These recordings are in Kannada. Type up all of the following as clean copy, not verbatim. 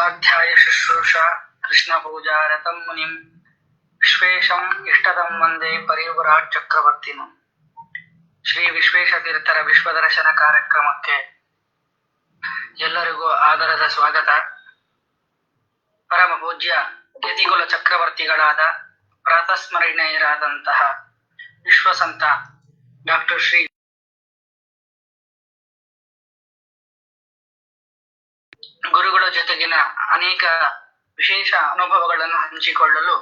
स्वाध्याय शुश्रूषा कृष्ण पूजा रतम मुनिम विश्वेशम इष्टदम वंदे परिव्राट चक्रवर्तिनु ಶ್ರೀ ವಿಶ್ವೇಶತೀರ್ಥರ ವಿಶ್ವದರ್ಶನ ಕಾರ್ಯಕ್ರಮಕ್ಕೆ ಎಲ್ಲರಿಗೂ ಆದರದ ಸ್ವಾಗತ. ಪರಮ ಪೂಜ್ಯ ಯತಿಕುಲ ಚಕ್ರವರ್ತಿಗಳಾದ ಪ್ರಾತಸ್ಮರಣೀಯರಾದಂತಹ ವಿಶ್ವಸಂತ ಡಾಕ್ಟರ್ ಶ್ರೀ ಗುರುಗಳ ಜೊತೆಗಿನ ಅನೇಕ ವಿಶೇಷ ಅನುಭವಗಳನ್ನು ಹಂಚಿಕೊಳ್ಳಲು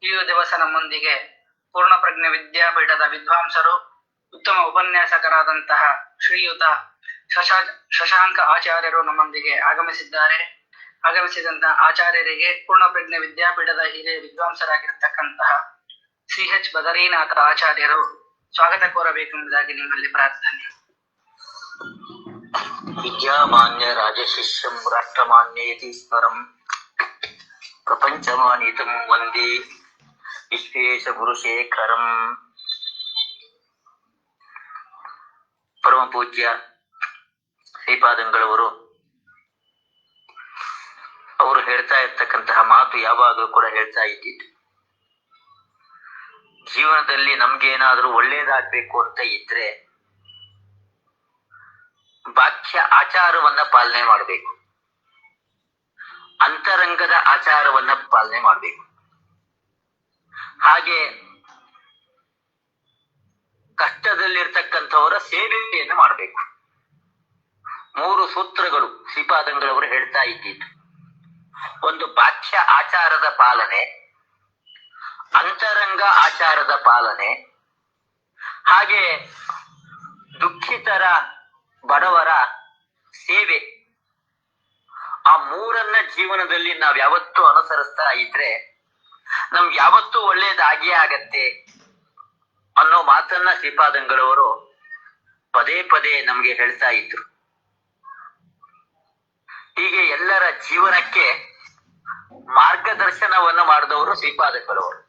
ಈ ದಿವಸ ನಮ್ಮೊಂದಿಗೆ ಪೂರ್ಣಪ್ರಜ್ಞ ವಿದ್ಯಾಪೀಠದ ವಿದ್ವಾಂಸರು, ಉತ್ತಮ ಉಪನ್ಯಾಸಕರಾದಂತಹ ಶ್ರೀಯುತ ಶಶಾಂಕ ಆಚಾರ್ಯರು ನಮ್ಮೊಂದಿಗೆ ಆಗಮಿಸಿದ್ದಾರೆ. ಆಗಮಿಸಿದಂತಹ ಆಚಾರ್ಯರಿಗೆ ಪೂರ್ಣಪ್ರಜ್ಞ ವಿದ್ಯಾಪೀಠದ ಹಿರಿಯ ವಿದ್ವಾಂಸರಾಗಿರತಕ್ಕಂತಹ ಸಿ.ಎಚ್. ಬದರೀನಾಥ ಆಚಾರ್ಯರು ಸ್ವಾಗತ ಕೋರಬೇಕೆಂಬುದಾಗಿ ನಿಮ್ಮಲ್ಲಿ ಪ್ರಾರ್ಥನೆ. ವಿದ್ಯಾಮಾನ್ಯ ರಾಜಶಿಷ್ಯಂ ರಾಷ್ಟ್ರಮಾನ್ಯೇತಿ ಸ್ವರಂ ಪ್ರಪಂಚಮಾನೀತಂ ವಂದೇ ವಿಶ್ವೇಶ ಗುರುಶೇಖರಂ. ಪರಮ ಪೂಜ್ಯ ಶ್ರೀಪಾದಂಗಳವರು ಅವರು ಹೇಳ್ತಾ ಇರ್ತಕ್ಕಂತಹ ಮಾತು ಯಾವಾಗಲೂ ಕೂಡ ಹೇಳ್ತಾ ಇದ್ದಿದ್ದು, ಜೀವನದಲ್ಲಿ ನಮ್ಗೇನಾದ್ರೂ ಒಳ್ಳೇದಾಗ್ಬೇಕು ಅಂತ ಇದ್ರೆ ಬಾಹ್ಯ ಆಚಾರವನ್ನ ಪಾಲನೆ ಮಾಡಬೇಕು, ಅಂತರಂಗದ ಆಚಾರವನ್ನ ಪಾಲನೆ ಮಾಡಬೇಕು. ಹಾಗೆ ಕಷ್ಟದಲ್ಲಿರ್ತಕ್ಕಂಥವರ ಸೇವೆಯನ್ನು ಮಾಡಬೇಕು. 3 ಸೂತ್ರಗಳು ಶ್ರೀಪಾದಂಗಳವರು ಹೇಳ್ತಾ ಇದ್ದಿದ್ದು. ಒಂದು ಬಾಹ್ಯ ಆಚಾರದ ಪಾಲನೆ, ಅಂತರಂಗ ಆಚಾರದ ಪಾಲನೆ, ಹಾಗೆ ದುಃಖಿತರ ಬಡವರ ಸೇವೆ. ಆ 3ನ್ನ ಜೀವನದಲ್ಲಿ ನಾವ್ ಯಾವತ್ತೂ ಅನುಸರಿಸ್ತಾ ಇದ್ರೆ ನಮ್ಗೆ ಯಾವತ್ತೂ ಒಳ್ಳೇದಾಗಿಯೇ ಆಗತ್ತೆ ಅನ್ನೋ ಮಾತನ್ನ ಶ್ರೀಪಾದಂಗಳವರು ಪದೇ ಪದೇ ನಮ್ಗೆ ಹೇಳ್ತಾ ಇದ್ರು. ಹೀಗೆ ಎಲ್ಲರ ಜೀವನಕ್ಕೆ ಮಾರ್ಗದರ್ಶನವನ್ನ ಮಾಡಿದವರು ಶ್ರೀಪಾದಂಗಳವರು.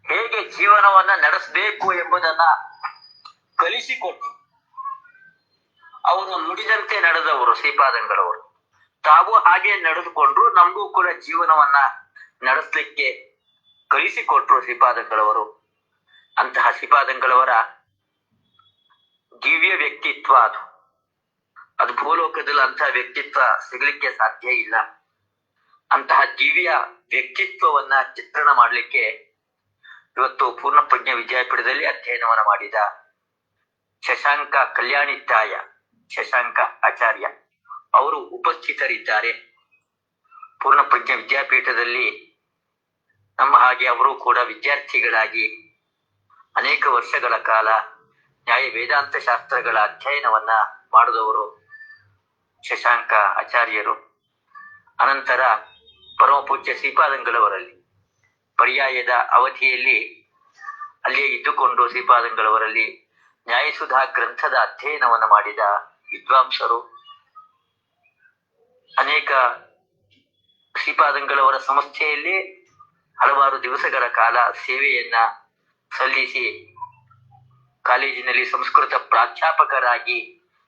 ಹೇಗೆ ಜೀವನವನ್ನ ನಡೆಸಬೇಕು ಎಂಬುದನ್ನ ಕಲಿಸಿಕೊಟ್ಟು ಅವರು ನುಡಿದಂತೆ ನಡೆದವರು ಶ್ರೀಪಾದಂಗಳವರು. ತಾವು ಹಾಗೆ ನಡೆದುಕೊಂಡ್ರು, ನಮಗೂ ಕೂಡ ಜೀವನವನ್ನ ನಡೆಸಲಿಕ್ಕೆ ಕಲಿಸಿಕೊಟ್ರು ಶ್ರೀಪಾದಂಗಳವರು. ಅಂತಹ ಶ್ರೀಪಾದಂಗಳವರ ದಿವ್ಯ ವ್ಯಕ್ತಿತ್ವ ಅದು ಭೂಲೋಕದಲ್ಲಿ ಅಂತಹ ವ್ಯಕ್ತಿತ್ವ ಸಿಗಲಿಕ್ಕೆ ಸಾಧ್ಯ ಇಲ್ಲ. ಅಂತಹ ದಿವ್ಯ ವ್ಯಕ್ತಿತ್ವವನ್ನ ಚಿತ್ರಣ ಮಾಡಲಿಕ್ಕೆ ಇವತ್ತು ಪೂರ್ಣಪ್ರಜ್ಞ ವಿದ್ಯಾಪೀಠದಲ್ಲಿ ಅಧ್ಯಯನವನ್ನ ಮಾಡಿದ ಶಶಾಂಕ ಕಲ್ಯಾಣಿತ್ತಾಯ ಶಶಾಂಕ ಆಚಾರ್ಯ ಅವರು ಉಪಸ್ಥಿತರಿದ್ದಾರೆ. ಪೂರ್ಣಪ್ರಜ್ಞ ವಿದ್ಯಾಪೀಠದಲ್ಲಿ ನಮ್ಮ ಹಾಗೆ ಅವರು ಕೂಡ ವಿದ್ಯಾರ್ಥಿಗಳಾಗಿ ಅನೇಕ ವರ್ಷಗಳ ಕಾಲ ನ್ಯಾಯ ವೇದಾಂತ ಶಾಸ್ತ್ರಗಳ ಅಧ್ಯಯನವನ್ನ ಮಾಡಿದವರು ಶಶಾಂಕ ಆಚಾರ್ಯರು. ಅನಂತರ ಪರಮ ಪೂಜ್ಯ ಶ್ರೀಪಾದಂಗಳವರಲ್ಲಿ ಪರ್ಯಾಯದ ಅವಧಿಯಲ್ಲಿ ಅಲ್ಲಿಯೇ ಇದ್ದುಕೊಂಡು ಶ್ರೀಪಾದಂಗಳವರಲ್ಲಿ ನ್ಯಾಯಸುಧಾ ಗ್ರಂಥದ ಅಧ್ಯಯನವನ್ನ ಮಾಡಿದ ವಿದ್ವಾಂಸರು. ಅನೇಕ ಶ್ರೀಪಾದಂಗಳವರ ಸಂಸ್ಥೆಯಲ್ಲಿ ಹಲವಾರು ದಿವಸಗಳ ಕಾಲ ಸೇವೆಯನ್ನ ಸಲ್ಲಿಸಿ ಕಾಲೇಜಿನಲ್ಲಿ ಸಂಸ್ಕೃತ ಪ್ರಾಧ್ಯಾಪಕರಾಗಿ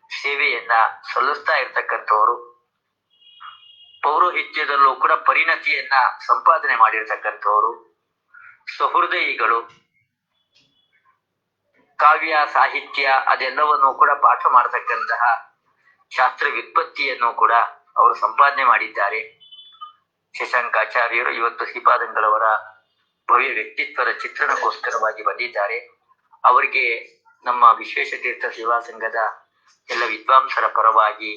ಸೇವೆಯನ್ನ ಸಲ್ಲಿಸ್ತಾ ಇರ್ತಕ್ಕಂಥವರು. ಪೌರೋಹಿತ್ಯದಲ್ಲೂ ಕೂಡ ಪರಿಣತಿಯನ್ನ ಸಂಪಾದನೆ ಮಾಡಿರ್ತಕ್ಕಂಥವರು. ಸಹೃದಯಿಗಳು. ಕಾವ್ಯ ಸಾಹಿತ್ಯ ಅದೆಲ್ಲವನ್ನೂ ಕೂಡ ಪಾಠ ಮಾಡತಕ್ಕಂತಹ ಶಾಸ್ತ್ರ ವ್ಯುತ್ಪತ್ತಿಯನ್ನು ಕೂಡ ಅವರು ಸಂಪಾದನೆ ಮಾಡಿದ್ದಾರೆ. ಶಶಾಂಕಾಚಾರ್ಯರು ಇವತ್ತು ಶ್ರೀಪಾದಂಗಳವರ ಭವ್ಯ ವ್ಯಕ್ತಿತ್ವದ ಚಿತ್ರಣಕ್ಕೋಸ್ಕರವಾಗಿ ಬಂದಿದ್ದಾರೆ. ಅವರಿಗೆ ನಮ್ಮ ವಿಶ್ವೇಶತೀರ್ಥ ಸೇವಾ ಸಂಘದ ಎಲ್ಲ ವಿದ್ವಾಂಸರ ಪರವಾಗಿ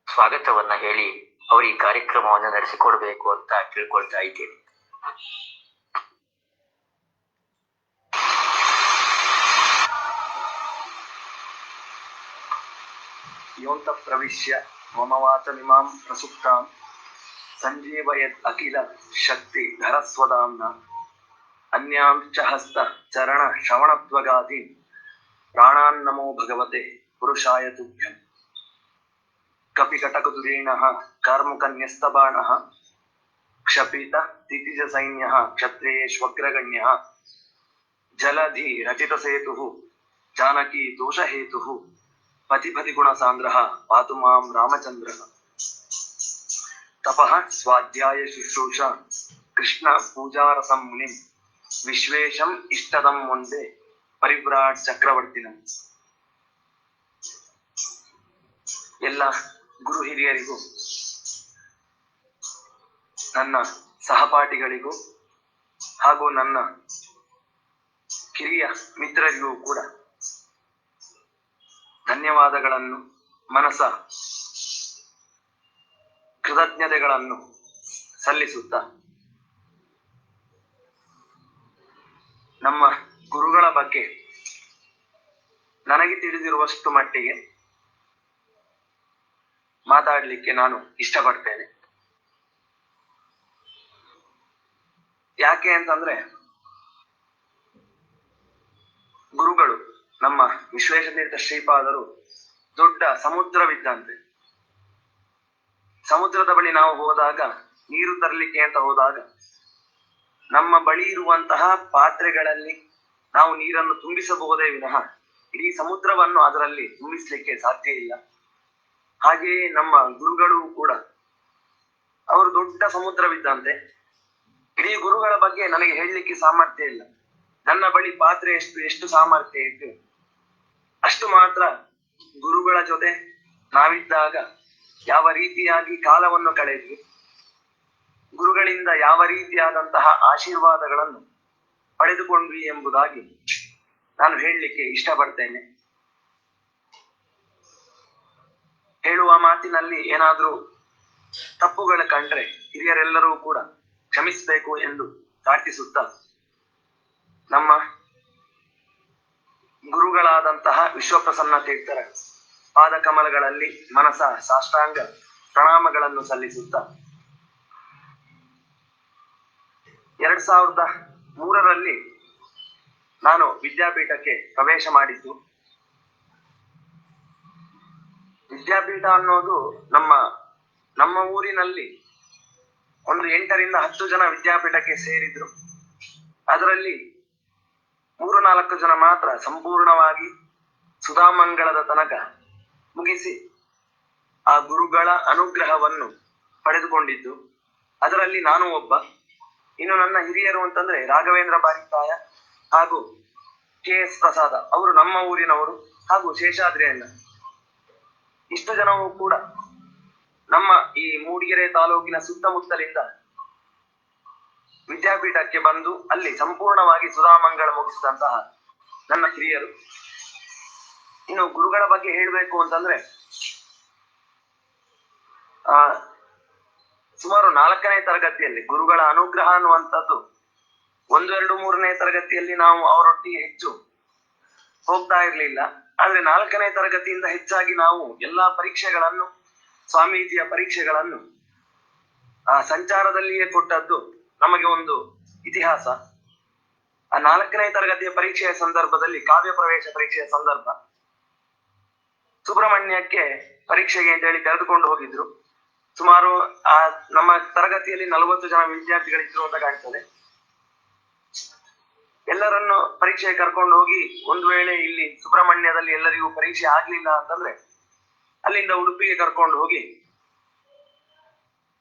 ಸ್ವಾಗತವನ್ನ ಹೇಳಿ ಅವರು ಈ ಕಾರ್ಯಕ್ರಮವನ್ನು ನಡೆಸಿಕೊಡ್ಬೇಕು ಅಂತ ಕೇಳ್ಕೊಳ್ತಾ ಇದ್ದೇನೆ. ಯೋಂತ ಪ್ರವಿಶ್ಯ ಮಮ ವಾಚಮಿಮಾಂ ಪ್ರಸುಪ್ತಾಂ ಸಂಜೀವಯತ್ ಅಖಿಲ ಶಕ್ತಿ ಧರಸ್ವದಾಂನ ಅನ್ಯಾಂಚ ಹಸ್ತ ಚರಣ ಶ್ರವಣತ್ವಗಾದಿ ಪ್ರಾಣಾನ್ನಮೋ ಭಗವತೆ ಪುರುಷಾಯ ತುಭ್ಯಂ. ಕಪಿಕಟಕದುರೀಣಃ ಕಾರ್ಮುಕನ್ಯಸ್ತಬಾಣಃ ಕ್ಷಪೀತ ದಿತಿಜ ಸೈನ್ಯಃ ಕ್ಷತ್ರಿಯೇಷ್ವಗ್ರಗಣ್ಯಃ ಜಲಧಿ ರಚಿತ ಸೇತುಃ ಜಾನಕಿ ದೋಷಹೇತುಃ ಪತಿಪತಿ ಗುಣ ಸಾಂದ್ರಃ ಪಾತು ಮಾಂ ರಾಮಚಂದ್ರಃ. ತಪಃ ಸ್ವಾಧ್ಯಾಯ ಶುಶ್ರೂಷ ಕೃಷ್ಣ ಪೂಜಾರಸಂ ಮುನಿಂ ವಿಶ್ವೇಶಂ ಇಷ್ಟದಂ ಒಂದೇ ಪರಿವ್ರಾಟ್ ಚಕ್ರವರ್ತಿನ. ಎಲ್ಲ ಗುರು ಹಿರಿಯರಿಗೂ ನನ್ನ ಸಹಪಾಠಿಗಳಿಗೂ ಹಾಗೂ ನನ್ನ ಕಿರಿಯ ಮಿತ್ರರಿಗೂ ಕೂಡ ಧನ್ಯವಾದಗಳನ್ನು ಮನಸ ಕೃತಜ್ಞತೆಗಳನ್ನು ಸಲ್ಲಿಸುತ್ತಾ ನಮ್ಮ ಗುರುಗಳ ಬಗ್ಗೆ ನನಗೆ ತಿಳಿದಿರುವಷ್ಟು ಮಟ್ಟಿಗೆ ಮಾತಾಡಲಿಕ್ಕೆ ನಾನು ಇಷ್ಟಪಡ್ತೇನೆ. ಯಾಕೆ ಅಂತಂದ್ರೆ ಗುರುಗಳು ನಮ್ಮ ವಿಶ್ವೇಶತೀರ್ಥ ಶ್ರೀಪಾದರು ದೊಡ್ಡ ಸಮುದ್ರವಿದ್ದಂತೆ. ಸಮುದ್ರದ ಬಳಿ ನಾವು ಹೋದಾಗ, ನೀರು ತರಲಿಕ್ಕೆ ಅಂತ ಹೋದಾಗ, ನಮ್ಮ ಬಳಿ ಇರುವಂತಹ ಪಾತ್ರೆಗಳಲ್ಲಿ ನಾವು ನೀರನ್ನು ತುಂಬಿಸಬಹುದೇ ವಿನಃ ಇಡೀ ಸಮುದ್ರವನ್ನು ಅದರಲ್ಲಿ ತುಂಬಿಸ್ಲಿಕ್ಕೆ ಸಾಧ್ಯ ಇಲ್ಲ. ಹಾಗೆಯೇ ನಮ್ಮ ಗುರುಗಳು ಕೂಡ ಅವರು ದೊಡ್ಡ ಸಮುದ್ರವಿದ್ದಂತೆ. ಇಡೀ ಗುರುಗಳ ಬಗ್ಗೆ ನನಗೆ ಹೇಳಲಿಕ್ಕೆ ಸಾಮರ್ಥ್ಯ ಇಲ್ಲ. ನನ್ನ ಬಳಿ ಪಾತ್ರೆ ಎಷ್ಟು ಸಾಮರ್ಥ್ಯ ಇತ್ತು ಅಷ್ಟು ಮಾತ್ರ ಗುರುಗಳ ಜೊತೆ ನಾವಿದ್ದಾಗ ಯಾವ ರೀತಿಯಾಗಿ ಕಾಲವನ್ನು ಕಳೆದ್ವಿ, ಗುರುಗಳಿಂದ ಯಾವ ರೀತಿಯಾದಂತಹ ಆಶೀರ್ವಾದಗಳನ್ನು ಪಡೆದುಕೊಂಡ್ವಿ ಎಂಬುದಾಗಿ ನಾನು ಹೇಳಲಿಕ್ಕೆ ಇಷ್ಟಪಡ್ತೇನೆ. ಹೇಳುವ ಮಾತಿನಲ್ಲಿ ಏನಾದ್ರೂ ತಪ್ಪುಗಳು ಕಂಡ್ರೆ ಹಿರಿಯರೆಲ್ಲರೂ ಕೂಡ ಕ್ಷಮಿಸಬೇಕು ಎಂದು ಪ್ರಾರ್ಥಿಸುತ್ತಾ, ನಮ್ಮ ಗುರುಗಳಾದಂತಹ ವಿಶ್ವಪ್ರಸನ್ನ ತೀರ್ಥರ ಪಾದಕಮಲಗಳಲ್ಲಿ ಮನಸ ಸಾಷ್ಟಾಂಗ ಪ್ರಣಾಮಗಳನ್ನು ಸಲ್ಲಿಸುತ್ತಾ 2003 ನಾನು ವಿದ್ಯಾಪೀಠಕ್ಕೆ ಪ್ರವೇಶ ಮಾಡಿದ್ದು. ವಿದ್ಯಾಪೀಠ ಅನ್ನೋದು ನಮ್ಮ ಊರಿನಲ್ಲಿ ಒಂದು 8 ರಿಂದ 10 ಜನ ವಿದ್ಯಾಪೀಠಕ್ಕೆ ಸೇರಿದ್ರು. ಅದರಲ್ಲಿ 3-4 ಜನ ಮಾತ್ರ ಸಂಪೂರ್ಣವಾಗಿ ಸುಧಾಮಂಗಳದ ತನಕ ಮುಗಿಸಿ ಆ ಗುರುಗಳ ಅನುಗ್ರಹವನ್ನು ಪಡೆದುಕೊಂಡಿದ್ದು. ಅದರಲ್ಲಿ ನಾನು ಒಬ್ಬ. ಇನ್ನು ನನ್ನ ಹಿರಿಯರು ಅಂತಂದ್ರೆ ರಾಘವೇಂದ್ರ ಬಾರಿತಾಯ ಹಾಗೂ KS ಪ್ರಸಾದ, ಅವರು ನಮ್ಮ ಊರಿನವರು, ಹಾಗೂ ಶೇಷಾದ್ರಿಯಣ್ಣ. ಇಷ್ಟು ಜನವು ಕೂಡ ನಮ್ಮ ಈ ಮೂಡಿಗೆರೆ ತಾಲೂಕಿನ ಸುತ್ತಮುತ್ತಲಿಂದ ವಿದ್ಯಾಪೀಠಕ್ಕೆ ಬಂದು ಅಲ್ಲಿ ಸಂಪೂರ್ಣವಾಗಿ ಸುಧಾಮಂಗಳ ಮುಗಿಸಿದಂತಹ ನನ್ನ ಹಿರಿಯರು. ಇನ್ನು ಗುರುಗಳ ಬಗ್ಗೆ ಹೇಳಬೇಕು ಅಂತಂದ್ರೆ ಸುಮಾರು 4ನೇ ತರಗತಿಯಲ್ಲಿ ಗುರುಗಳ ಅನುಗ್ರಹ ಅನ್ನುವಂಥದ್ದು 1, 2, 3ನೇ ತರಗತಿಯಲ್ಲಿ ನಾವು ಅವರೊಟ್ಟಿಗೆ ಹೆಚ್ಚು ಹೋಗ್ತಾ ಇರ್ಲಿಲ್ಲ. ಆದ್ರೆ 4ನೇ ತರಗತಿಯಿಂದ ಹೆಚ್ಚಾಗಿ ನಾವು ಎಲ್ಲಾ ಪರೀಕ್ಷೆಗಳನ್ನು, ಸ್ವಾಮೀಜಿಯ ಪರೀಕ್ಷೆಗಳನ್ನು ಸಂಚಾರದಲ್ಲಿಯೇ ಕೊಟ್ಟದ್ದು ನಮಗೆ ಒಂದು ಇತಿಹಾಸ. ಆ 4ನೇ ತರಗತಿಯ ಪರೀಕ್ಷೆಯ ಸಂದರ್ಭದಲ್ಲಿ, ಕಾವ್ಯ ಪ್ರವೇಶ ಪರೀಕ್ಷೆಯ ಸಂದರ್ಭ, ಸುಬ್ರಹ್ಮಣ್ಯಕ್ಕೆ ಪರೀಕ್ಷೆಗೆ ಅಂತ ಹೇಳಿ ಕರೆದುಕೊಂಡು ಹೋಗಿದ್ರು. ಸುಮಾರು ನಮ್ಮ ತರಗತಿಯಲ್ಲಿ 40 ಜನ ವಿದ್ಯಾರ್ಥಿಗಳಿದ್ರು ಅಂತ ಕಾಣ್ತದೆ. ಎಲ್ಲರನ್ನು ಪರೀಕ್ಷೆಗೆ ಕರ್ಕೊಂಡು ಹೋಗಿ, ಒಂದು ವೇಳೆ ಇಲ್ಲಿ ಸುಬ್ರಹ್ಮಣ್ಯದಲ್ಲಿ ಎಲ್ಲರಿಗೂ ಪರೀಕ್ಷೆ ಆಗ್ಲಿಲ್ಲ ಅಂತಂದ್ರೆ ಅಲ್ಲಿಂದ ಉಡುಪಿಗೆ ಕರ್ಕೊಂಡು ಹೋಗಿ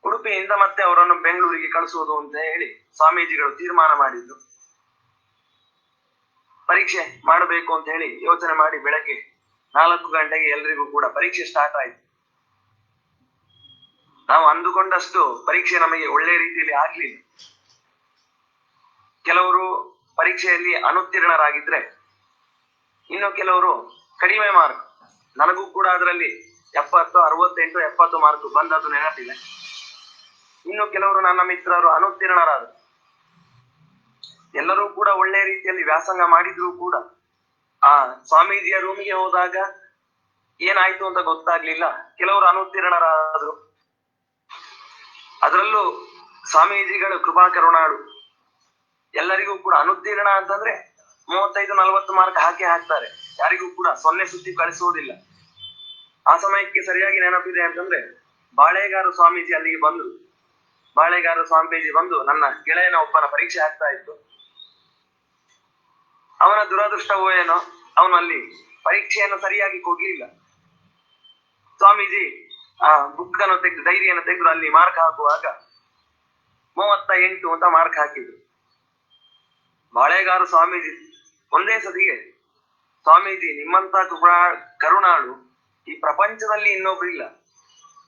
ಉಡುಪಿಯಿಂದ ಮತ್ತೆ ಅವರನ್ನು ಬೆಂಗಳೂರಿಗೆ ಕಳಿಸುವುದು ಅಂತ ಹೇಳಿ ಸ್ವಾಮೀಜಿಗಳು ತೀರ್ಮಾನ ಮಾಡಿದ್ರು. ಪರೀಕ್ಷೆ ಮಾಡಬೇಕು ಅಂತ ಹೇಳಿ ಯೋಚನೆ ಮಾಡಿ ಬೆಳಗ್ಗೆ 4 ಗಂಟೆಗೆ ಎಲ್ರಿಗೂ ಕೂಡ ಪರೀಕ್ಷೆ ಸ್ಟಾರ್ಟ್ ಆಯ್ತು. ನಾವು ಅಂದುಕೊಂಡಷ್ಟು ಪರೀಕ್ಷೆ ನಮಗೆ ಒಳ್ಳೆ ರೀತಿಯಲ್ಲಿ ಆಗ್ಲಿಲ್ಲ. ಕೆಲವರು ಪರೀಕ್ಷೆಯಲ್ಲಿ ಅನುತ್ತೀರ್ಣರಾಗಿದ್ರೆ, ಇನ್ನು ಕೆಲವರು ಕಡಿಮೆ ಮಾರ್ಕ್, ನನಗೂ ಕೂಡ ಅದರಲ್ಲಿ 70, 68, 70 ಮಾರ್ಕ್ ಬಂದದ್ದು ನೆನಪಿದೆ. ಇನ್ನು ಕೆಲವರು ನನ್ನ ಮಿತ್ರರು ಅನುತ್ತೀರ್ಣರಾದರು. ಎಲ್ಲರೂ ಕೂಡ ಒಳ್ಳೆ ರೀತಿಯಲ್ಲಿ ವ್ಯಾಸಂಗ ಮಾಡಿದ್ರು ಕೂಡ ಆ ಸ್ವಾಮೀಜಿಯ ರೂಮಿಗೆ ಹೋದಾಗ ಏನಾಯ್ತು ಅಂತ ಗೊತ್ತಾಗ್ಲಿಲ್ಲ. ಕೆಲವರು ಅನುತ್ತೀರ್ಣರಾದರು. ಅದರಲ್ಲೂ ಸ್ವಾಮೀಜಿಗಳು ಕೃಪಾ ಕರುಣಾಳು. ಎಲ್ಲರಿಗೂ ಕೂಡ ಅನುತ್ತೀರ್ಣ ಅಂತಂದ್ರೆ 35-40 ಮಾರ್ಕ್ ಹಾಕ್ತಾರೆ. ಯಾರಿಗೂ ಕೂಡ 0 ಸುತ್ತಿ ಕಳಿಸುವುದಿಲ್ಲ. ಆ ಸಮಯಕ್ಕೆ ಸರಿಯಾಗಿ ನೆನಪಿದೆ ಅಂತಂದ್ರೆ ಬಾಳೆಗಾರ ಸ್ವಾಮೀಜಿ ಅಲ್ಲಿಗೆ ಬಂದ್ರು. ಬಾಳೆಗಾರ ಸ್ವಾಮೀಜಿ ಬಂದು ನನ್ನ ಗೆಳೆಯನ ಒಬ್ಬನ ಪರೀಕ್ಷೆ ಆಗ್ತಾ ಇತ್ತು. ಅವನ ದುರದೃಷ್ಟವೋ ಏನೋ, ಅವನು ಅಲ್ಲಿ ಪರೀಕ್ಷೆಯನ್ನು ಸರಿಯಾಗಿ ಕೊಡ್ಲಿಲ್ಲ. ಸ್ವಾಮೀಜಿ ಆ ಬುಕ್ ಅನ್ನು ತೆಗೆದು ಡೈರಿಯನ್ನು ತೆಗೆದು ಅಲ್ಲಿ ಮಾರ್ಕ್ ಹಾಕುವಾಗ 38 ಅಂತ ಮಾರ್ಕ್ ಹಾಕಿದ್ರು. ಬಾಳೆಗಾರ ಸ್ವಾಮೀಜಿ ಒಂದೇ ಸತಿಗೆ, ಸ್ವಾಮೀಜಿ ನಿಮ್ಮಂತ ಕರುಣಾಳು ಈ ಪ್ರಪಂಚದಲ್ಲಿ ಇನ್ನೊಬ್ರು ಇಲ್ಲ,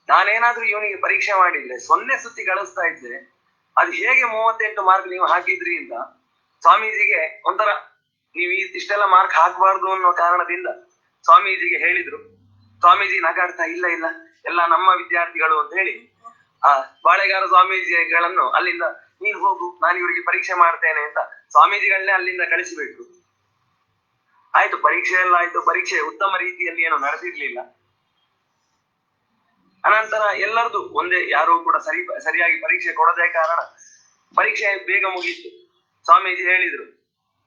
ನಾನೇನಾದ್ರೂ ಇವನಿಗೆ ಪರೀಕ್ಷೆ ಮಾಡಿದ್ರೆ 0 ಸುತ್ತಿ ಕಳಿಸ್ತಾ ಇದ್ದೆ, ಅದು ಹೇಗೆ 38 ಮಾರ್ಕ್ ನೀವು ಹಾಕಿದ್ರಿ ಅಂತ ಸ್ವಾಮೀಜಿಗೆ ಒಂಥರ ನೀವು ಇಷ್ಟೆಲ್ಲ ಮಾರ್ಕ್ ಹಾಕಬಾರ್ದು ಅನ್ನೋ ಕಾರಣದಿಂದ ಸ್ವಾಮೀಜಿಗೆ ಹೇಳಿದ್ರು. ಸ್ವಾಮೀಜಿ ನಗಾಡ್ತಾ ಇಲ್ಲ ಇಲ್ಲ ಎಲ್ಲ ನಮ್ಮ ವಿದ್ಯಾರ್ಥಿಗಳು ಅಂತ ಹೇಳಿ ಆ ಬಾಳೆಗಾರ ಸ್ವಾಮೀಜಿಗಳನ್ನು ಅಲ್ಲಿಂದ ನೀನ್ ಹೋಗು, ನಾನು ಇವರಿಗೆ ಪರೀಕ್ಷೆ ಮಾಡ್ತೇನೆ ಅಂತ ಸ್ವಾಮೀಜಿಗಳನ್ನೇ ಅಲ್ಲಿಂದ ಕಳಿಸಿಬಿಟ್ರು. ಆಯ್ತು, ಪರೀಕ್ಷೆ ಎಲ್ಲ ಆಯ್ತು. ಪರೀಕ್ಷೆ ಉತ್ತಮ ರೀತಿಯಲ್ಲಿ ಏನು ನಡೆದಿರ್ಲಿಲ್ಲ. ಅನಂತರ ಎಲ್ಲರದು ಒಂದೇ, ಯಾರು ಕೂಡ ಸರಿಯಾಗಿ ಪರೀಕ್ಷೆ ಕೊಡದೇ ಕಾರಣ ಪರೀಕ್ಷೆ ಬೇಗ ಮುಗೀತು. ಸ್ವಾಮೀಜಿ ಹೇಳಿದ್ರು,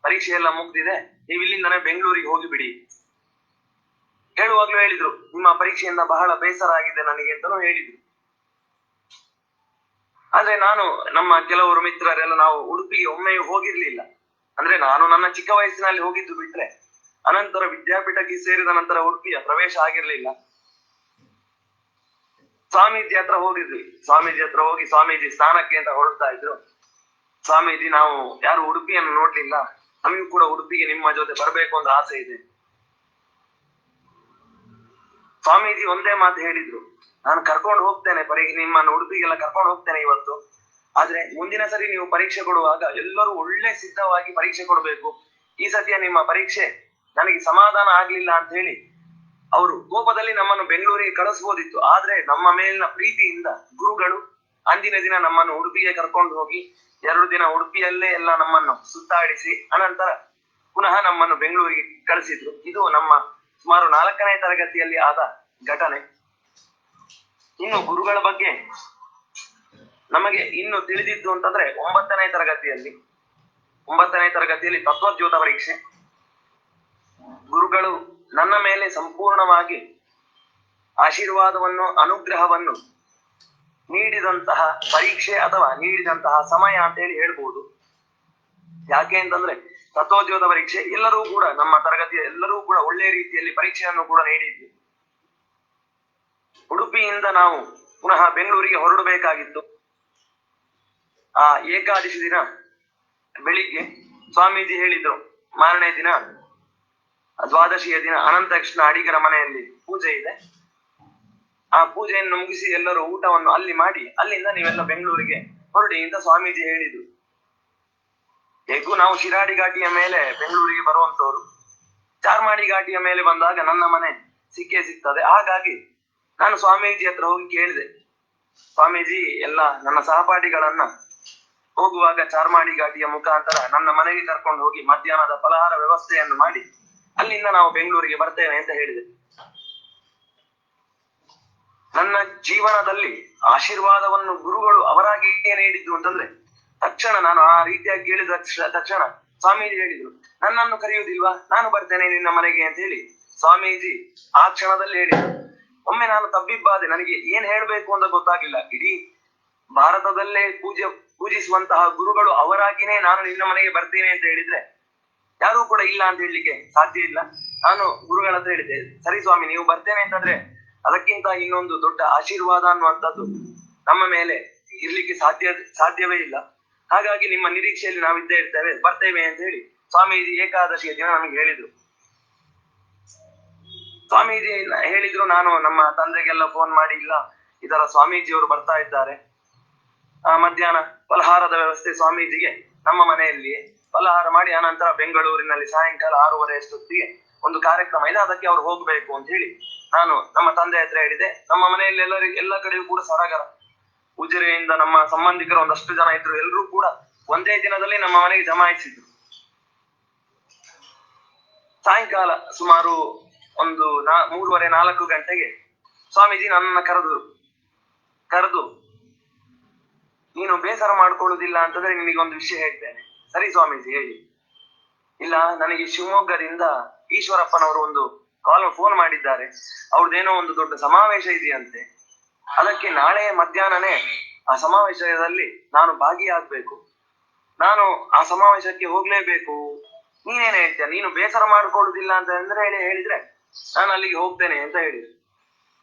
ಪರೀಕ್ಷೆ ಎಲ್ಲ ಮುಗ್ದಿದೆ, ನೀವು ಇಲ್ಲಿಂದನೇ ಬೆಂಗಳೂರಿಗೆ ಹೋಗಿಬಿಡಿ. ಹೇಳುವಾಗ್ಲೂ ಹೇಳಿದ್ರು, ನಿಮ್ಮ ಪರೀಕ್ಷೆಯಿಂದ ಬಹಳ ಬೇಸರ ಆಗಿದೆ ನನಗೆ ಅಂತಾನು ಹೇಳಿದ್ರು. ಆದ್ರೆ ನಾನು ನಮ್ಮ ಕೆಲವರು ಮಿತ್ರರೆಲ್ಲ ನಾವು ಉಡುಪಿಗೆ ಒಮ್ಮೆಯೂ ಹೋಗಿರ್ಲಿಲ್ಲ. ಅಂದ್ರೆ ನಾನು ನನ್ನ ಚಿಕ್ಕ ವಯಸ್ಸಿನಲ್ಲಿ ಹೋಗಿದ್ದು ಬಿಟ್ರೆ ಅನಂತರ ವಿದ್ಯಾಪೀಠಕ್ಕೆ ಸೇರಿದ ನಂತರ ಉಡುಪಿಯ ಪ್ರವೇಶ ಆಗಿರ್ಲಿಲ್ಲ. ಸ್ವಾಮೀಜಿ ಹತ್ರ ಹೋಗಿದ್ವಿ. ಸ್ವಾಮೀಜಿ ಹತ್ರ ಹೋಗಿ ಸ್ವಾಮೀಜಿ ಸ್ನಾನಕ್ಕೆ ಅಂತ ಹೊರಡ್ತಾ ಇದ್ರು. ಸ್ವಾಮೀಜಿ, ನಾವು ಯಾರು ಉಡುಪಿಯನ್ನು ನೋಡ್ಲಿಲ್ಲ, ನಮಗೂ ಕೂಡ ಉಡುಪಿಗೆ ನಿಮ್ಮ ಜೊತೆ ಬರ್ಬೇಕು ಅಂತ ಆಸೆ ಇದೆ. ಸ್ವಾಮೀಜಿ ಒಂದೇ ಮಾತು ಹೇಳಿದ್ರು, ನಾನು ಕರ್ಕೊಂಡು ಹೋಗ್ತೇನೆ, ನಿಮ್ಮನ್ನು ಉಡುಪಿಗೆಲ್ಲ ಕರ್ಕೊಂಡು ಹೋಗ್ತೇನೆ ಇವತ್ತು. ಆದ್ರೆ ಮುಂದಿನ ಸರಿ ನೀವು ಪರೀಕ್ಷೆ ಕೊಡುವಾಗ ಎಲ್ಲರೂ ಒಳ್ಳೆ ಸಿದ್ಧವಾಗಿ ಪರೀಕ್ಷೆ ಕೊಡ್ಬೇಕು. ಈ ಸತಿಯ ನಿಮ್ಮ ಪರೀಕ್ಷೆ ನನಗೆ ಸಮಾಧಾನ ಆಗ್ಲಿಲ್ಲ ಅಂತ ಹೇಳಿ ಅವರು ಕೋಪದಲ್ಲಿ ನಮ್ಮನ್ನು ಬೆಂಗಳೂರಿಗೆ ಕಳಿಸ್ಬೋದಿತ್ತು. ಆದ್ರೆ ನಮ್ಮ ಮೇಲಿನ ಪ್ರೀತಿಯಿಂದ ಗುರುಗಳು ಅಂದಿನ ದಿನ ನಮ್ಮನ್ನು ಉಡುಪಿಗೆ ಕರ್ಕೊಂಡು ಹೋಗಿ 2 ದಿನ ಉಡುಪಿಯಲ್ಲೇ ಎಲ್ಲ ನಮ್ಮನ್ನು ಸುತ್ತಾಡಿಸಿ ಅನಂತರ ಪುನಃ ನಮ್ಮನ್ನು ಬೆಂಗಳೂರಿಗೆ ಕಳಿಸಿದ್ರು. ಇದು ನಮ್ಮ ಸುಮಾರು 4ನೇ ತರಗತಿಯಲ್ಲಿ ಆದ ಘಟನೆ. ಇನ್ನು ಗುರುಗಳ ಬಗ್ಗೆ ನಮಗೆ ಇನ್ನು ತಿಳಿದಿದ್ದು ಅಂತಂದ್ರೆ 9ನೇ ತರಗತಿಯಲ್ಲಿ ತತ್ವೋದ್ಯೋತ ಪರೀಕ್ಷೆ. ಗುರುಗಳು ನನ್ನ ಮೇಲೆ ಸಂಪೂರ್ಣವಾಗಿ ಆಶೀರ್ವಾದವನ್ನು, ಅನುಗ್ರಹವನ್ನು ನೀಡಿದಂತಹ ಪರೀಕ್ಷೆ ಅಥವಾ ನೀಡಿದಂತಹ ಸಮಯ ಅಂತ ಹೇಳಿ ಹೇಳ್ಬೋದು. ಯಾಕೆ ಅಂತಂದ್ರೆ ತತ್ವೋದ್ಯೋತ ಪರೀಕ್ಷೆ ಎಲ್ಲರೂ ಕೂಡ ನಮ್ಮ ತರಗತಿಯ ಎಲ್ಲರೂ ಕೂಡ ಒಳ್ಳೆಯ ರೀತಿಯಲ್ಲಿ ಪರೀಕ್ಷೆಯನ್ನು ಕೂಡ ನೀಡಿದ್ವಿ. ಉಡುಪಿಯಿಂದ ನಾವು ಪುನಃ ಬೆಂಗಳೂರಿಗೆ ಹೊರಡಬೇಕಾಗಿತ್ತು. ಆ ಏಕಾದಶಿ ದಿನ ಬೆಳಿಗ್ಗೆ ಸ್ವಾಮೀಜಿ ಹೇಳಿದ್ರು, ಮಾರನೇ ದಿನ ದ್ವಾದಶಿಯ ದಿನ ಅನಂತಕೃಷ್ಣ ಅಡಿಗರ ಮನೆಯಲ್ಲಿ ಪೂಜೆ ಇದೆ, ಆ ಪೂಜೆಯನ್ನು ಮುಗಿಸಿ ಎಲ್ಲರೂ ಊಟವನ್ನು ಅಲ್ಲಿ ಮಾಡಿ ಅಲ್ಲಿಂದ ನೀವೆಲ್ಲ ಬೆಂಗಳೂರಿಗೆ ಹೊರಡಿ ಅಂತ ಸ್ವಾಮೀಜಿ ಹೇಳಿದ್ರು. ಹೇಗೂ ನಾವು ಶಿರಾಡಿ ಘಾಟಿಯ ಮೇಲೆ ಬೆಂಗಳೂರಿಗೆ ಬರುವಂತವ್ರು, ಚಾರ್ಮಾಡಿ ಘಾಟಿಯ ಮೇಲೆ ಬಂದಾಗ ನನ್ನ ಮನೆ ಸಿಕ್ಕೇ ಸಿಗ್ತದೆ. ಹಾಗಾಗಿ ನಾನು ಸ್ವಾಮೀಜಿ ಹತ್ರ ಹೋಗಿ ಕೇಳಿದೆ, ಸ್ವಾಮೀಜಿ ಎಲ್ಲ ನನ್ನ ಸಹಪಾಠಿಗಳನ್ನ ಹೋಗುವಾಗ ಚಾರ್ಮಾಡಿ ಘಾಟಿಯ ಮುಖಾಂತರ ನನ್ನ ಮನೆಗೆ ಕರ್ಕೊಂಡು ಹೋಗಿ ಮಧ್ಯಾಹ್ನದ ಫಲಹಾರ ವ್ಯವಸ್ಥೆಯನ್ನು ಮಾಡಿ ಅಲ್ಲಿಂದ ನಾವು ಬೆಂಗಳೂರಿಗೆ ಬರ್ತೇವೆ ಅಂತ ಹೇಳಿದೆ. ನನ್ನ ಜೀವನದಲ್ಲಿ ಆಶೀರ್ವಾದವನ್ನು ಗುರುಗಳು ಅವರಾಗಿಯೇ ನೀಡಿದ್ದು ಅಂತಂದ್ರೆ ತಕ್ಷಣ ನಾನು ಆ ರೀತಿಯಾಗಿ ಕೇಳಿದ ತಕ್ಷಣ ಸ್ವಾಮೀಜಿ ಹೇಳಿದ್ರು, ನನ್ನನ್ನು ಕರೆಯುವುದಿಲ್ವಾ, ನಾನು ಬರ್ತೇನೆ ನಿನ್ನ ಮನೆಗೆ ಅಂತ ಹೇಳಿ ಸ್ವಾಮೀಜಿ ಆ ಕ್ಷಣದಲ್ಲಿ ಹೇಳಿದ್ರು. ಒಮ್ಮೆ ನಾನು ತಬ್ಬಿಬ್ಬಾದೆ, ನನಗೆ ಏನ್ ಹೇಳ್ಬೇಕು ಅಂತ ಗೊತ್ತಾಗಿಲ್ಲ. ಇಡೀ ಭಾರತದಲ್ಲೇ ಪೂಜಿಸುವಂತಹ ಗುರುಗಳು ಅವರಾಗಿನೇ ನಾನು ನಿನ್ನ ಮನೆಗೆ ಬರ್ತೇನೆ ಅಂತ ಹೇಳಿದ್ರೆ ಯಾರೂ ಕೂಡ ಇಲ್ಲ ಅಂತ ಹೇಳಲಿಕ್ಕೆ ಸಾಧ್ಯ ಇಲ್ಲ. ನಾನು ಗುರುಗಳ ಹತ್ರ ಹೇಳಿದೆ, ಸರಿ ಸ್ವಾಮಿ ನೀವು ಬರ್ತೇನೆ ಅಂತಂದ್ರೆ ಅದಕ್ಕಿಂತ ಇನ್ನೊಂದು ದೊಡ್ಡ ಆಶೀರ್ವಾದ ಅನ್ನುವಂಥದ್ದು ನಮ್ಮ ಮೇಲೆ ಇರ್ಲಿಕ್ಕೆ ಸಾಧ್ಯವೇ ಇಲ್ಲ. ಹಾಗಾಗಿ ನಿಮ್ಮ ನಿರೀಕ್ಷೆಯಲ್ಲಿ ನಾವಿದ್ದೇ ಇರ್ತೇವೆ, ಬರ್ತೇವೆ ಅಂತ ಹೇಳಿ ಸ್ವಾಮೀಜಿ ಏಕಾದಶಿಯ ದಿನ ನಮಗೆ ಹೇಳಿದ್ರು. ಸ್ವಾಮೀಜಿ ಹೇಳಿದ್ರು, ನಾನು ನಮ್ಮ ತಂದೆಗೆಲ್ಲ ಫೋನ್ ಮಾಡಿ, ಇಲ್ಲ ಈ ತರ ಸ್ವಾಮೀಜಿಯವರು ಬರ್ತಾ ಇದ್ದಾರೆ, ಮಧ್ಯಾಹ್ನ ಫಲಹಾರದ ವ್ಯವಸ್ಥೆ ಸ್ವಾಮೀಜಿಗೆ ನಮ್ಮ ಮನೆಯಲ್ಲಿ ಫಲಹಾರ ಮಾಡಿ ಅನಂತರ ಬೆಂಗಳೂರಿನಲ್ಲಿ ಸಾಯಂಕಾಲ 6:30 ಅಷ್ಟೊತ್ತಿಗೆ ಒಂದು ಕಾರ್ಯಕ್ರಮ ಇದೆ, ಅದಕ್ಕೆ ಅವ್ರು ಹೋಗ್ಬೇಕು ಅಂತ ಹೇಳಿ ನಾನು ನಮ್ಮ ತಂದೆ ಹತ್ರ ಹೇಳಿದೆ. ನಮ್ಮ ಮನೆಯಲ್ಲಿ ಎಲ್ಲ ಕಡೆಯೂ ಕೂಡ ಸಡಗರ. ಉಜಿರೆಯಿಂದ ನಮ್ಮ ಸಂಬಂಧಿಕರು ಒಂದಷ್ಟು ಜನ ಇದ್ರು, ಎಲ್ಲರೂ ಕೂಡ ಒಂದೇ ದಿನದಲ್ಲಿ ನಮ್ಮ ಮನೆಗೆ ಜಮಾಯಿಸಿದ್ರು. ಸಾಯಂಕಾಲ ಸುಮಾರು ಒಂದು 3:30-4 ಗಂಟೆಗೆ ಸ್ವಾಮೀಜಿ ನನ್ನನ್ನ ಕರೆದು ನೀನು ಬೇಸರ ಮಾಡ್ಕೊಳ್ಳುದಿಲ್ಲ ಅಂತಂದ್ರೆ ನಿನಗೊಂದು ವಿಷಯ ಹೇಳ್ತೇನೆ. ಸರಿ ಸ್ವಾಮೀಜಿ ಹೇಳಿ. ಇಲ್ಲ, ನನಗೆ ಶಿವಮೊಗ್ಗದಿಂದ ಈಶ್ವರಪ್ಪನವರು ಒಂದು ಫೋನ್ ಮಾಡಿದ್ದಾರೆ, ಅವ್ರದ್ದೇನೋ ಒಂದು ದೊಡ್ಡ ಸಮಾವೇಶ ಇದೆಯಂತೆ, ಅದಕ್ಕೆ ನಾಳೆ ಮಧ್ಯಾಹ್ನನೇ ಆ ಸಮಾವೇಶದಲ್ಲಿ ನಾನು ಭಾಗಿಯಾಗ್ಬೇಕು, ನಾನು ಆ ಸಮಾವೇಶಕ್ಕೆ ಹೋಗ್ಲೇಬೇಕು, ನೀನೇನ್ ಹೇಳ್ತೀಯ, ನೀನು ಬೇಸರ ಮಾಡ್ಕೊಳ್ಳುದಿಲ್ಲ ಅಂತ ಹೇಳಿದ್ರೆ ನಾನು ಅಲ್ಲಿಗೆ ಹೋಗ್ತೇನೆ ಅಂತ ಹೇಳಿದ್ರು.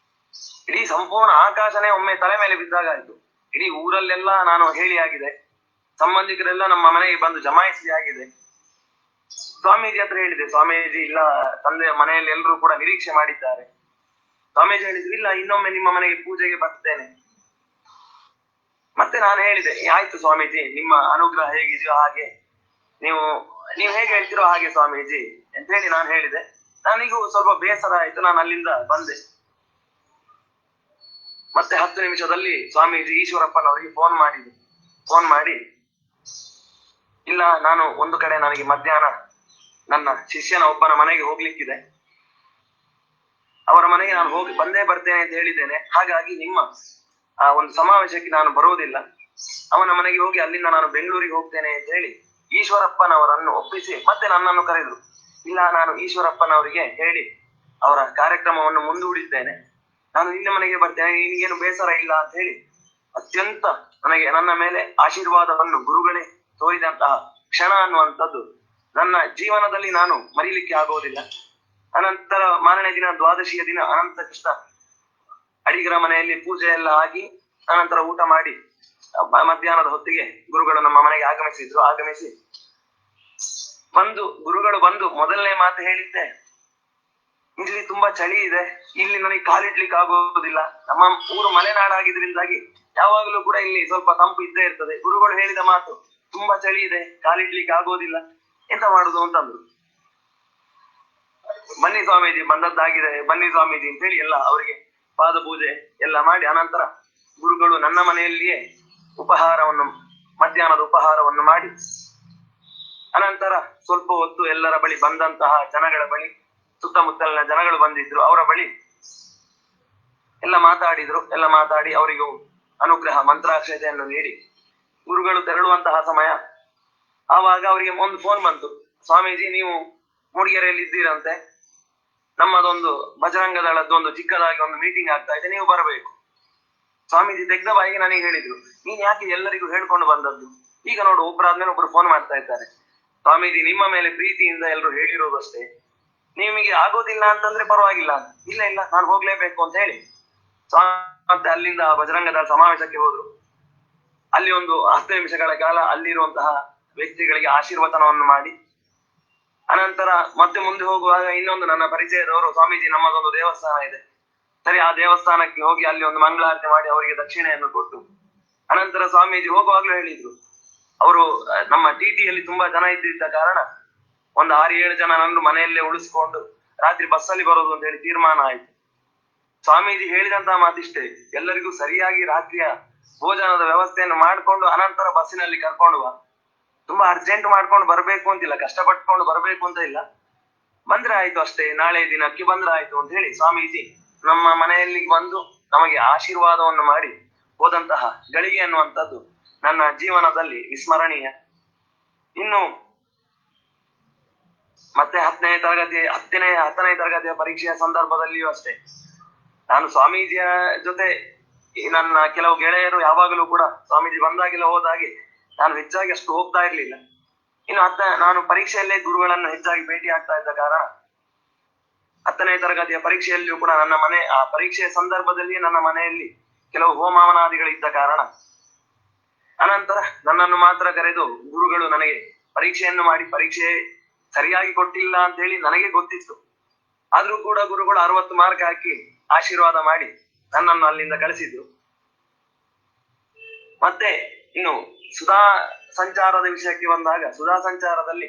ಇಡೀ ಸಂಪೂರ್ಣ ಆಕಾಶನೇ ಒಮ್ಮೆ ತಲೆ ಮೇಲೆ ಬಿದ್ದಾಗ ಆಯ್ತು. ಇಡೀ ಊರಲ್ಲೆಲ್ಲ ನಾನು ಹೇಳಿ ಆಗಿದೆ, ಸಂಬಂಧಿಕರೆಲ್ಲ ನಮ್ಮ ಮನೆಗೆ ಬಂದು ಜಮಾಯಿಸಿ ಆಗಿದೆ. ಸ್ವಾಮೀಜಿ ಹತ್ರ ಹೇಳಿದೆ, ಸ್ವಾಮೀಜಿ ಇಲ್ಲ, ತಂದೆ ಮನೆಯಲ್ಲಿ ಎಲ್ಲರೂ ಕೂಡ ನಿರೀಕ್ಷೆ ಮಾಡಿದ್ದಾರೆ. ಸ್ವಾಮೀಜಿ ಹೇಳಿದ್ರು, ಇಲ್ಲ, ಇನ್ನೊಮ್ಮೆ ನಿಮ್ಮ ಮನೆಗೆ ಪೂಜೆಗೆ ಬರ್ತೇನೆ. ಮತ್ತೆ ನಾನು ಹೇಳಿದೆ, ಆಯ್ತು ಸ್ವಾಮೀಜಿ, ನಿಮ್ಮ ಅನುಗ್ರಹ ಹೇಗಿದೆಯೋ ಹಾಗೆ, ನೀವು ಹೇಗೆ ಹೇಳ್ತಿರೋ ಹಾಗೆ ಸ್ವಾಮೀಜಿ ಅಂತ ಹೇಳಿ ನಾನು ಹೇಳಿದೆ. ನನಗೂ ಸ್ವಲ್ಪ ಬೇಸರ ಆಯ್ತು, ನಾನು ಅಲ್ಲಿಂದ ಬಂದೆ. ಮತ್ತೆ 10 ನಿಮಿಷದಲ್ಲಿ ಸ್ವಾಮೀಜಿ ಈಶ್ವರಪ್ಪನವರಿಗೆ ಫೋನ್ ಮಾಡಿ, ಇಲ್ಲ, ನಾನು ಒಂದು ಕಡೆ ನನಗೆ ಮಧ್ಯಾಹ್ನ ನನ್ನ ಶಿಷ್ಯನ ಒಬ್ಬನ ಮನೆಗೆ ಹೋಗ್ಲಿಕ್ಕಿದೆ, ಅವರ ಮನೆಗೆ ನಾನು ಬಂದೇ ಬರ್ತೇನೆ ಅಂತ ಹೇಳಿದ್ದೇನೆ. ಹಾಗಾಗಿ ನಿಮ್ಮ ಆ ಒಂದು ಸಮಾವೇಶಕ್ಕೆ ನಾನು ಬರುವುದಿಲ್ಲ, ಅವನ ಮನೆಗೆ ಹೋಗಿ ಅಲ್ಲಿಂದ ನಾನು ಬೆಂಗಳೂರಿಗೆ ಹೋಗ್ತೇನೆ ಅಂತ ಹೇಳಿ ಈಶ್ವರಪ್ಪನವರನ್ನು ಒಪ್ಪಿಸಿ ಮತ್ತೆ ನನ್ನನ್ನು ಕರೆದ್ರು. ಇಲ್ಲ, ನಾನು ಈಶ್ವರಪ್ಪನವರಿಗೆ ಹೇಳಿ ಅವರ ಕಾರ್ಯಕ್ರಮವನ್ನು ಮುಂದೂಡಿದ್ದೇನೆ, ನಾನು ನಿನ್ನ ಮನೆಗೆ ಬರ್ತೇನೆ, ನಿನಗೇನು ಬೇಸರ ಇಲ್ಲ ಅಂತ ಹೇಳಿ ಅತ್ಯಂತ ನನ್ನ ಮೇಲೆ ಆಶೀರ್ವಾದವನ್ನು ಗುರುಗಳೇ ತೋರಿದಂತಹ ಕ್ಷಣ ಅನ್ನುವಂಥದ್ದು ನನ್ನ ಜೀವನದಲ್ಲಿ ನಾನು ಮರೀಲಿಕ್ಕೆ ಆಗೋದಿಲ್ಲ. ಅನಂತರ ಮಾರನೇ ದಿನ ದ್ವಾದಶಿಯ ದಿನ ಅನಂತ ಕೃಷ್ಣ ಅಡಿಗರ ಮನೆಯಲ್ಲಿ ಪೂಜೆ ಎಲ್ಲ ಆಗಿ ಅನಂತರ ಊಟ ಮಾಡಿ ಮಧ್ಯಾಹ್ನದ ಹೊತ್ತಿಗೆ ಗುರುಗಳು ನಮ್ಮ ಮನೆಗೆ ಆಗಮಿಸಿ ಗುರುಗಳು ಬಂದು ಮೊದಲನೇ ಮಾತು ಹೇಳಿದ್ದೆ, ಇಲ್ಲಿ ತುಂಬಾ ಚಳಿ ಇದೆ, ಇಲ್ಲಿ ನನಗೆ ಕಾಲಿಡ್ಲಿಕ್ಕೆ ಆಗೋದಿಲ್ಲ. ನಮ್ಮ ಊರು ಮಲೆನಾಡಾಗಿದ್ರಿಂದಾಗಿ ಯಾವಾಗಲೂ ಕೂಡ ಇಲ್ಲಿ ಸ್ವಲ್ಪ ತಂಪು ಇದ್ದೇ ಇರ್ತದೆ. ಗುರುಗಳು ಹೇಳಿದ ಮಾತು, ತುಂಬಾ ಚಳಿ ಇದೆ, ಕಾಲಿಡ್ಲಿಕ್ಕೆ ಆಗೋದಿಲ್ಲ, ಎಂತ ಮಾಡುದು ಅಂತಂದ್ರು. ಬನ್ನಿ ಸ್ವಾಮೀಜಿ, ಬಂದದ್ದಾಗಿದೆ, ಬನ್ನಿ ಸ್ವಾಮೀಜಿ ಅಂತ ಹೇಳಿ ಎಲ್ಲ ಅವರಿಗೆ ಪಾದ ಪೂಜೆ ಎಲ್ಲ ಮಾಡಿ ಅನಂತರ ಗುರುಗಳು ನನ್ನ ಮನೆಯಲ್ಲಿಯೇ ಮಧ್ಯಾಹ್ನದ ಉಪಹಾರವನ್ನು ಮಾಡಿ ಅನಂತರ ಸ್ವಲ್ಪ ಹೊತ್ತು ಎಲ್ಲರ ಬಳಿ ಬಂದಂತಹ ಜನಗಳ ಬಳಿ, ಸುತ್ತಮುತ್ತಲಿನ ಜನಗಳು ಬಂದಿದ್ರು, ಅವರ ಬಳಿ ಎಲ್ಲ ಮಾತಾಡಿ ಅವರಿಗೂ ಅನುಗ್ರಹ ಮಂತ್ರಾಕ್ಷತೆಯನ್ನು ನೀಡಿ ಗುರುಗಳು ತೆರಳುವಂತಹ ಸಮಯ. ಆವಾಗ ಅವರಿಗೆ ಒಂದು ಫೋನ್ ಬಂತು, ಸ್ವಾಮೀಜಿ ನೀವು ಮೂಡಿಗೆರೆಯಲ್ಲಿ ಇದ್ದೀರಂತೆ, ನಮ್ಮದೊಂದು ಬಜರಂಗ ದಳದ್ದು ಚಿಕ್ಕದಾಗಿ ಒಂದು ಮೀಟಿಂಗ್ ಆಗ್ತಾ ಇದೆ, ನೀವು ಬರಬೇಕು. ಸ್ವಾಮೀಜಿ ತೆಗ್ದ ಬಾಯಿಗೆ ನನಗೆ ಹೇಳಿದ್ರು, ನೀನ್ ಯಾಕೆ ಎಲ್ಲರಿಗೂ ಹೇಳ್ಕೊಂಡು ಬಂದದ್ದು? ಈಗ ನೋಡು, ಒಬ್ಬರಾದ್ಮೇಲೆ ಒಬ್ರು ಫೋನ್ ಮಾಡ್ತಾ ಇದ್ದಾರೆ. ಸ್ವಾಮೀಜಿ ನಿಮ್ಮ ಮೇಲೆ ಪ್ರೀತಿಯಿಂದ ಎಲ್ಲರೂ ಹೇಳಿರೋದಷ್ಟೇ, ನಿಮಗೆ ಆಗೋದಿಲ್ಲ ಅಂತಂದ್ರೆ ಪರವಾಗಿಲ್ಲ. ಇಲ್ಲ, ನಾನು ಹೋಗ್ಲೇಬೇಕು ಅಂತ ಹೇಳಿ ಮತ್ತೆ ಅಲ್ಲಿಂದ ಬಜರಂಗ ದಳ ಸಮಾವೇಶಕ್ಕೆ ಹೋದ್ರು. ಅಲ್ಲಿ ಒಂದು 10 ನಿಮಿಷಗಳ ಕಾಲ ಅಲ್ಲಿರುವಂತಹ ವ್ಯಕ್ತಿಗಳಿಗೆ ಆಶೀರ್ವಚನವನ್ನು ಮಾಡಿ ಅನಂತರ ಮತ್ತೆ ಮುಂದೆ ಹೋಗುವಾಗ ಇನ್ನೊಂದು ನನ್ನ ಪರಿಚಯದವರು, ಸ್ವಾಮೀಜಿ ನಮ್ಮದೊಂದು ದೇವಸ್ಥಾನ ಇದೆ, ಸರಿ ಆ ದೇವಸ್ಥಾನಕ್ಕೆ ಹೋಗಿ ಅಲ್ಲಿ ಒಂದು ಮಂಗಳಾರತಿ ಮಾಡಿ ಅವರಿಗೆ ದಕ್ಷಿಣೆಯನ್ನು ಕೊಟ್ಟು ಅನಂತರ ಸ್ವಾಮೀಜಿ ಹೋಗುವಾಗ್ಲೂ ಹೇಳಿದ್ರು, ಅವರು ನಮ್ಮ ಟಿಟಿಯಲ್ಲಿ ತುಂಬಾ ಜನ ಇದ್ದಿದ್ದ ಕಾರಣ ಒಂದು 6-7 ಜನ ನನ್ನ ಮನೆಯಲ್ಲೇ ಉಳಿಸ್ಕೊಂಡು ರಾತ್ರಿ ಬಸ್ಸಲ್ಲಿ ಬರೋದು ಅಂತ ಹೇಳಿ ತೀರ್ಮಾನ ಆಯ್ತು. ಸ್ವಾಮೀಜಿ ಹೇಳಿದಂತಹ ಮಾತಿಷ್ಟೇ, ಎಲ್ಲರಿಗೂ ಸರಿಯಾಗಿ ರಾತ್ರಿಯ ಭೋಜನದ ವ್ಯವಸ್ಥೆಯನ್ನು ಮಾಡ್ಕೊಂಡು ಅನಂತರ ಬಸ್ಸಿನಲ್ಲಿ ಕರ್ಕೊಂಡು ಬಾ, ತುಂಬಾ ಅರ್ಜೆಂಟ್ ಮಾಡ್ಕೊಂಡು ಬರ್ಬೇಕು ಅಂತಿಲ್ಲ, ಕಷ್ಟಪಟ್ಕೊಂಡು ಬರ್ಬೇಕು ಅಂತ ಇಲ್ಲ, ಬಂದ್ರೆ ಆಯ್ತು ಅಷ್ಟೇ, ನಾಳೆ ದಿನಕ್ಕೆ ಬಂದ್ರೆ ಆಯ್ತು ಅಂತ ಹೇಳಿ ಸ್ವಾಮೀಜಿ ನಮ್ಮ ಮನೆಯಲ್ಲಿ ಬಂದು ನಮಗೆ ಆಶೀರ್ವಾದವನ್ನು ಮಾಡಿ ಹೋದಂತಹ ಗಳಿಗೆ ಅನ್ನುವಂಥದ್ದು ನನ್ನ ಜೀವನದಲ್ಲಿ ವಿಸ್ಮರಣೀಯ. ಇನ್ನು ಮತ್ತೆ 10ನೇ ತರಗತಿಯ ಪರೀಕ್ಷೆಯ ಸಂದರ್ಭದಲ್ಲಿಯೂ ಅಷ್ಟೇ, ನಾನು ಸ್ವಾಮೀಜಿಯ ಜೊತೆ ನನ್ನ ಕೆಲವು ಗೆಳೆಯರು ಯಾವಾಗಲೂ ಕೂಡ ಸ್ವಾಮೀಜಿ ಬಂದಾಗಿಲ್ಲ ಹೋದಾಗೆ ನಾನು ಹೆಚ್ಚಾಗಿ ಅಷ್ಟು ಹೋಗ್ತಾ ಇರ್ಲಿಲ್ಲ. ಇನ್ನು ನಾನು ಪರೀಕ್ಷೆಯಲ್ಲೇ ಗುರುಗಳನ್ನು ಹೆಚ್ಚಾಗಿ ಭೇಟಿ ಆಗ್ತಾ ಇದ್ದ ಕಾರಣ 10ನೇ ತರಗತಿಯ ಪರೀಕ್ಷೆಯಲ್ಲಿಯೂ ಕೂಡ ಆ ಪರೀಕ್ಷೆಯ ಸಂದರ್ಭದಲ್ಲಿ ನನ್ನ ಮನೆಯಲ್ಲಿ ಕೆಲವು ಹೋಮಾವನಾದಿಗಳು ಇದ್ದ ಕಾರಣ ಅನಂತರ ನನ್ನನ್ನು ಮಾತ್ರ ಕರೆದು ಗುರುಗಳು ನನಗೆ ಪರೀಕ್ಷೆಯನ್ನು ಮಾಡಿ ಪರೀಕ್ಷೆ ಸರಿಯಾಗಿ ಕೊಟ್ಟಿಲ್ಲ ಅಂತ ಹೇಳಿ ನನಗೆ ಗೊತ್ತಿತ್ತು, ಆದ್ರೂ ಕೂಡ ಗುರುಗಳು 60 ಮಾರ್ಕ್ ಹಾಕಿ ಆಶೀರ್ವಾದ ಮಾಡಿ ನನ್ನನ್ನು ಅಲ್ಲಿಂದ ಕಳಿಸಿದ್ರು. ಮತ್ತೆ ಇನ್ನು ಸುಧಾ ಸಂಚಾರದ ವಿಷಯಕ್ಕೆ ಬಂದಾಗ, ಸುಧಾ ಸಂಚಾರದಲ್ಲಿ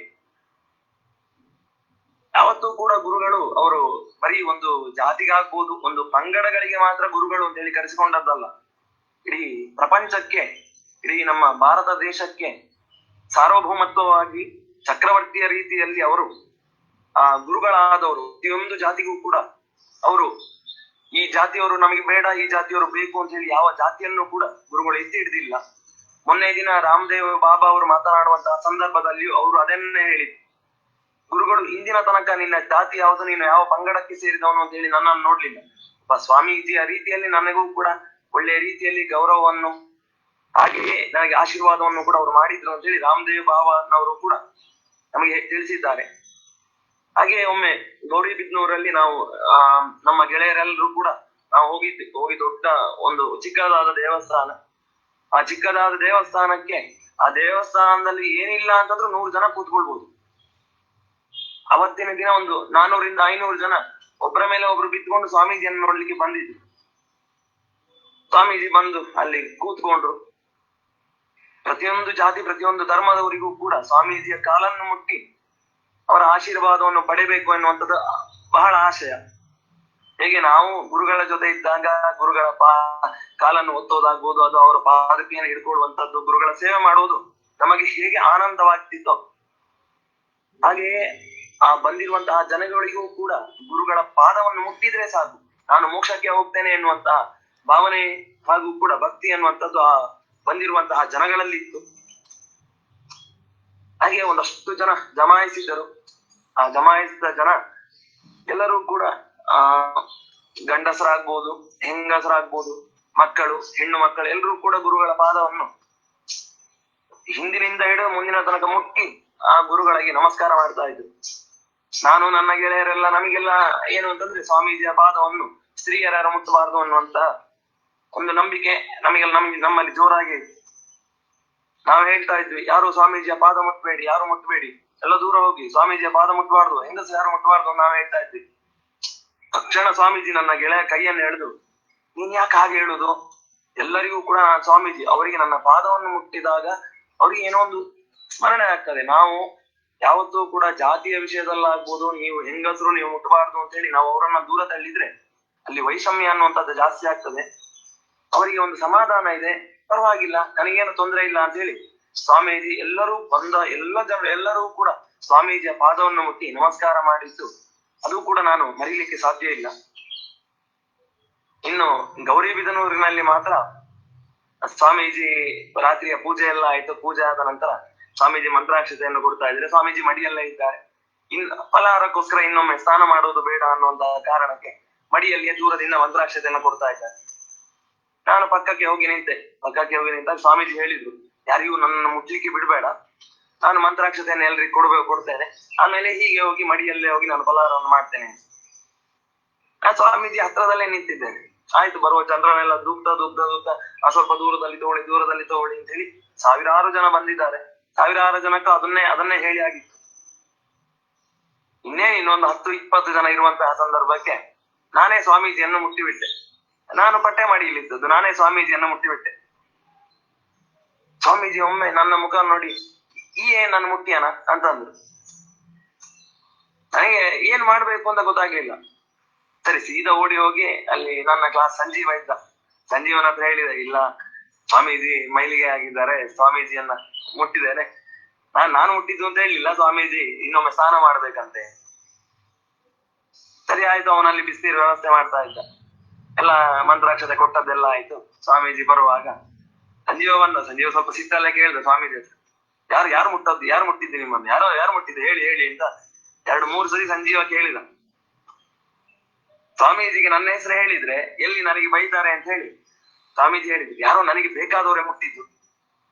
ಯಾವತ್ತೂ ಕೂಡ ಗುರುಗಳು ಅವರು ಬರೀ ಒಂದು ಜಾತಿಗಾಗ್ಬೋದು, ಒಂದು ಪಂಗಡಗಳಿಗೆ ಮಾತ್ರ ಗುರುಗಳು ಅಂತ ಹೇಳಿ ಕರೆಸಿಕೊಂಡದ್ದಲ್ಲ, ಇಡೀ ಪ್ರಪಂಚಕ್ಕೆ, ಇಡೀ ನಮ್ಮ ಭಾರತ ದೇಶಕ್ಕೆ ಸಾರ್ವಭೌಮತ್ವವಾಗಿ ಚಕ್ರವರ್ತಿಯ ರೀತಿಯಲ್ಲಿ ಅವರು ಗುರುಗಳಾದವರು ಪ್ರತಿಯೊಂದು ಜಾತಿಗೂ ಕೂಡ ಅವರು ಈ ಜಾತಿಯವರು ನಮಗೆ ಬೇಡ, ಈ ಜಾತಿಯವರು ಬೇಕು ಅಂತ ಹೇಳಿ ಯಾವ ಜಾತಿಯನ್ನು ಕೂಡ ಗುರುಗಳು ಎತ್ತಿ ಹಿಡಿದಿಲ್ಲ. ಮೊನ್ನೆ ದಿನ ರಾಮದೇವ್ ಬಾಬಾ ಅವರು ಮಾತನಾಡುವಂತಹ ಸಂದರ್ಭದಲ್ಲಿಯೂ ಅವರು ಅದನ್ನೇ ಹೇಳಿದ್ರು, ಗುರುಗಳು ಇಂದಿನ ತನಕ ನಿನ್ನ ಜಾತಿ ಯಾವುದು, ನೀನು ಯಾವ ಪಂಗಡಕ್ಕೆ ಸೇರಿದವನು ಅಂತ ಹೇಳಿ ನನ್ನನ್ನು ನೋಡ್ಲಿಲ್ಲ. ಸ್ವಾಮೀಜಿಯ ರೀತಿಯಲ್ಲಿ ನನಗೂ ಕೂಡ ಒಳ್ಳೆಯ ರೀತಿಯಲ್ಲಿ ಗೌರವವನ್ನು ಹಾಗೆಯೇ ನನಗೆ ಆಶೀರ್ವಾದವನ್ನು ಕೂಡ ಅವರು ಮಾಡಿದ್ರು ಅಂತ ಹೇಳಿ ರಾಮದೇವ್ ಬಾಬಾನವರು ಕೂಡ ನಮಗೆ ತಿಳಿಸಿದ್ದಾರೆ. ಹಾಗೆ ಒಮ್ಮೆ ಗೌರಿಬಿದನೂರಲ್ಲಿ ನಾವು ನಮ್ಮ ಗೆಳೆಯರೆಲ್ಲರೂ ಕೂಡ ನಾವು ಹೋಗಿದ್ವಿ. ಹೋಗಿ ದೊಡ್ಡ ಒಂದು ಚಿಕ್ಕದಾದ ದೇವಸ್ಥಾನ. ಆ ಚಿಕ್ಕದಾದ ದೇವಸ್ಥಾನಕ್ಕೆ, ಆ ದೇವಸ್ಥಾನದಲ್ಲಿ ಏನಿಲ್ಲ ಅಂತಂದ್ರೂ 100 ಜನ ಕೂತ್ಕೊಳ್ಬಹುದು. ಅವತ್ತಿನ ದಿನ ಒಂದು 400 - 500 ಜನ ಒಬ್ಬರ ಮೇಲೆ ಒಬ್ರು ಬಿದ್ದುಕೊಂಡು ಸ್ವಾಮೀಜಿಯನ್ನು ನೋಡ್ಲಿಕ್ಕೆ ಬಂದಿದ್ರು. ಸ್ವಾಮೀಜಿ ಬಂದು ಅಲ್ಲಿ ಕೂತ್ಕೊಂಡ್ರು. ಪ್ರತಿಯೊಂದು ಜಾತಿ, ಪ್ರತಿಯೊಂದು ಧರ್ಮದವರಿಗೂ ಕೂಡ ಸ್ವಾಮೀಜಿಯ ಕಾಲನ್ನು ಮುಟ್ಟಿ ಅವರ ಆಶೀರ್ವಾದವನ್ನು ಪಡೆಯಬೇಕು ಎನ್ನುವಂಥದ್ದು ಬಹಳ ಆಶಯ. ಹೇಗೆ ನಾವು ಗುರುಗಳ ಜೊತೆ ಇದ್ದಾಗ ಗುರುಗಳ ಕಾಲನ್ನು ಒತ್ತೋದಾಗ್ಬೋದು, ಅದು ಅವರ ಪಾದಕೆಯನ್ನು ಹಿಡ್ಕೊಳ್ಳುವಂಥದ್ದು, ಗುರುಗಳ ಸೇವೆ ಮಾಡುವುದು ನಮಗೆ ಹೇಗೆ ಆನಂದವಾಗ್ತಿತ್ತೋ, ಹಾಗೆಯೇ ಆ ಬಂದಿರುವಂತಹ ಜನಗಳಿಗೂ ಕೂಡ ಗುರುಗಳ ಪಾದವನ್ನು ಮುಟ್ಟಿದ್ರೆ ಸಾಕು, ನಾನು ಮೋಕ್ಷಕ್ಕೆ ಹೋಗ್ತೇನೆ ಎನ್ನುವಂತಹ ಭಾವನೆ ಹಾಗೂ ಕೂಡ ಭಕ್ತಿ ಎನ್ನುವಂಥದ್ದು ಆ ಬಂದಿರುವಂತಹ ಜನಗಳಲ್ಲಿ ಇತ್ತು. ಹಾಗೆ ಒಂದಷ್ಟು ಜನ ಜಮಾಯಿಸಿದರು. ಆ ಜಮಾಯಿಸಿದ ಜನ ಎಲ್ಲರೂ ಕೂಡ ಗಂಡಸರಾಗ್ಬೋದು, ಹೆಂಗಸರಾಗ್ಬೋದು, ಮಕ್ಕಳು, ಹೆಣ್ಣು ಮಕ್ಕಳು ಎಲ್ಲರೂ ಕೂಡ ಗುರುಗಳ ಪಾದವನ್ನು ಹಿಂದಿನಿಂದ ಹಿಡಿದು ಮುಂದಿನ ತನಕ ಮುಟ್ಟಿ ಆ ಗುರುಗಳಿಗೆ ನಮಸ್ಕಾರ ಮಾಡ್ತಾ ಇದ್ರು. ನಾನು ನನ್ನ ಗೆಳೆಯರೆಲ್ಲ, ನಮಗೆಲ್ಲ ಏನು ಅಂತಂದ್ರೆ ಸ್ವಾಮೀಜಿಯ ಪಾದವನ್ನು ಸ್ತ್ರೀಯರ ಮುಟ್ಟಬಾರದು ಅನ್ನುವಂತ ಒಂದು ನಂಬಿಕೆ ನಮ್ಮಲ್ಲಿ ಜೋರಾಗಿ ಇತ್ತು. ನಾವು ಹೇಳ್ತಾ ಇದ್ವಿ, ಯಾರು ಸ್ವಾಮೀಜಿಯ ಪಾದ ಮುಟ್ಟಬೇಡಿ, ಯಾರು ಮುಟ್ಟಬೇಡಿ, ಎಲ್ಲ ದೂರ ಹೋಗಿ, ಸ್ವಾಮೀಜಿಯ ಪಾದ ಮುಟ್ಟಬಾರ್ದು, ಹೆಂಗಸ ಯಾರು ಮುಟ್ಟಬಾರ್ದು ಅಂತ ನಾವು ಹೇಳ್ತಾ ಇದ್ವಿ. ತಕ್ಷಣ ಸ್ವಾಮೀಜಿ ನನ್ನ ಗೆಳೆಯ ಕೈಯನ್ನು ಎಳೆದು, ನೀನ್ ಯಾಕೆ ಹಾಗೆ ಹೇಳುದು? ಎಲ್ಲರಿಗೂ ಕೂಡ ಸ್ವಾಮೀಜಿ ಅವರಿಗೆ ನನ್ನ ಪಾದವನ್ನು ಮುಟ್ಟಿದಾಗ ಅವ್ರಿಗೆ ಏನೋ ಒಂದು ಸ್ಮರಣೆ ಆಗ್ತದೆ. ನಾವು ಯಾವತ್ತೂ ಕೂಡ ಜಾತಿಯ ವಿಷಯದಲ್ಲಾಗ್ಬೋದು, ನೀವು ಹೆಂಗಸರು ನೀವು ಮುಟ್ಟಬಾರ್ದು ಅಂತ ಹೇಳಿ ನಾವು ಅವರನ್ನ ದೂರ ತಳ್ಳಿದ್ರೆ ಅಲ್ಲಿ ವೈಷಮ್ಯ ಅನ್ನುವಂಥದ್ದು ಜಾಸ್ತಿ ಆಗ್ತದೆ. ಅವರಿಗೆ ಒಂದು ಸಮಾಧಾನ ಇದೆ, ಪರವಾಗಿಲ್ಲ, ನನಗೇನು ತೊಂದರೆ ಇಲ್ಲ ಅಂತ ಹೇಳಿ ಸ್ವಾಮೀಜಿ ಎಲ್ಲರೂ ಬಂದ ಎಲ್ಲ ಜನರು ಎಲ್ಲರೂ ಕೂಡ ಸ್ವಾಮೀಜಿಯ ಪಾದವನ್ನು ಮುಟ್ಟಿ ನಮಸ್ಕಾರ ಮಾಡಿದ್ದು ಅದು ಕೂಡ ನಾನು ಮರೀಲಿಕ್ಕೆ ಸಾಧ್ಯ ಇಲ್ಲ. ಇನ್ನು ಗೌರಿಬಿದನೂರಿನಲ್ಲಿ ಮಾತ್ರ ಸ್ವಾಮೀಜಿ ರಾತ್ರಿಯ ಪೂಜೆ ಎಲ್ಲ ಆಯ್ತು. ಪೂಜೆ ಆದ ನಂತರ ಸ್ವಾಮೀಜಿ ಮಂತ್ರಾಕ್ಷತೆಯನ್ನು ಕೊಡ್ತಾ ಇದ್ರೆ, ಸ್ವಾಮೀಜಿ ಮಡಿಯಲ್ಲೇ ಇದ್ದಾರೆ. ಫಲಹಾರಕ್ಕೋಸ್ಕರ ಇನ್ನೊಮ್ಮೆ ಸ್ನಾನ ಮಾಡುವುದು ಬೇಡ ಅನ್ನುವಂತ ಕಾರಣಕ್ಕೆ ಮಡಿಯಲ್ಲಿಯೇ ದೂರದಿಂದ ಮಂತ್ರಾಕ್ಷತೆಯನ್ನು ಕೊಡ್ತಾ ಇದ್ದಾರೆ. ನಾನು ಪಕ್ಕಕ್ಕೆ ಹೋಗಿ ನಿಂತಾಗ ಸ್ವಾಮೀಜಿ ಹೇಳಿದ್ರು, ಯಾರಿಗೂ ನನ್ನನ್ನು ಮುಟ್ಲಿಕ್ಕೆ ಬಿಡ್ಬೇಡ, ನಾನು ಮಂತ್ರಾಕ್ಷತೆಯನ್ನು ಎಲ್ರಿಗೂ ಕೊಡ್ತೇನೆ, ಆಮೇಲೆ ಹೀಗೆ ಹೋಗಿ ಮಡಿಯಲ್ಲೇ ಹೋಗಿ ನಾನು ಫಲಹಾರವನ್ನು ಮಾಡ್ತೇನೆ. ನಾನು ಸ್ವಾಮೀಜಿ ಹತ್ರದಲ್ಲೇ ನಿಂತಿದ್ದೇನೆ. ಆಯ್ತು, ಬರುವ ಚಂದ್ರನೆಲ್ಲ ದೂಗ್ತಾ ಸ್ವಲ್ಪ ದೂರದಲ್ಲಿ ತಗೊಳ್ಳಿ ಅಂತ ಹೇಳಿ ಸಾವಿರಾರು ಜನ ಬಂದಿದ್ದಾರೆ. ಸಾವಿರಾರು ಜನಕ್ಕೂ ಅದನ್ನೇ ಹೇಳಿ ಆಗಿತ್ತು. ಇನ್ನೊಂದು 10-20 ಜನ ಇರುವಂತಹ ಸಂದರ್ಭಕ್ಕೆ ನಾನೇ ಸ್ವಾಮೀಜಿಯನ್ನು ಮುಟ್ಟಿಬಿಟ್ಟೆ. ನಾನು ಪಟ್ಟೆ ಮಡಿಯಲ್ಲಿದ್ದದ್ದು, ನಾನೇ ಸ್ವಾಮೀಜಿಯನ್ನು ಮುಟ್ಟಿಬಿಟ್ಟೆ. ಸ್ವಾಮೀಜಿ ಒಮ್ಮೆ ನನ್ನ ಮುಖ ನೋಡಿ, ನನ್ನ ಮುಟ್ಟಿಯನ ಅಂತಂದ್ರು. ನನಗೆ ಏನ್ ಮಾಡ್ಬೇಕು ಅಂತ ಗೊತ್ತಾಗ್ಲಿಲ್ಲ. ಸರಿ, ಸೀದಾ ಓಡಿ ಹೋಗಿ ಅಲ್ಲಿ ನನ್ನ ಕ್ಲಾಸ್ ಸಂಜೀವನ ಹತ್ರ ಹೇಳಿದೆ, ಇಲ್ಲ ಸ್ವಾಮೀಜಿ ಮೈಲಿಗೆ ಆಗಿದ್ದಾರೆ, ಸ್ವಾಮೀಜಿಯನ್ನ ಮುಟ್ಟಿದ್ದೇನೆ, ನಾನು ಮುಟ್ಟಿದ್ದು ಅಂತ ಹೇಳಿಲ್ಲ, ಸ್ವಾಮೀಜಿ ಇನ್ನೊಮ್ಮೆ ಸ್ನಾನ ಮಾಡ್ಬೇಕಂತೆ. ಸರಿ ಆಯ್ತು, ಅವನಲ್ಲಿ ಬಿಸಿನೀರು ವ್ಯವಸ್ಥೆ ಮಾಡ್ತಾ ಇದ್ದ. ಎಲ್ಲ ಮಂತ್ರಾಕ್ಷತೆ ಕೊಟ್ಟದ್ದೆಲ್ಲ ಆಯ್ತು. ಸ್ವಾಮೀಜಿ ಬರುವಾಗ ಸಂಜೀವ ಸ್ವಲ್ಪ ಸಿಟ್ಟಲ್ಲೇ ಕೇಳ್ದ ಸ್ವಾಮೀಜಿ ಹತ್ರ, ಯಾರು ಮುಟ್ಟಿದ್ದು ನಿಮ್ಮನ್ನು, ಯಾರು ಮುಟ್ಟಿದ್ದು ಹೇಳಿ ಅಂತ 2-3 ಸರಿ ಸಂಜೀವ ಕೇಳಿದ. ಸ್ವಾಮೀಜಿಗೆ ನನ್ನ ಹೆಸರು ಹೇಳಿದ್ರೆ ಎಲ್ಲಿ ನನಗೆ ಬೈತಾರೆ ಅಂತ ಹೇಳಿ ಸ್ವಾಮೀಜಿ ಹೇಳಿದ್ರು, ಯಾರೋ ನನಗೆ ಬೇಕಾದವರೇ ಮುಟ್ಟಿದ್ದು,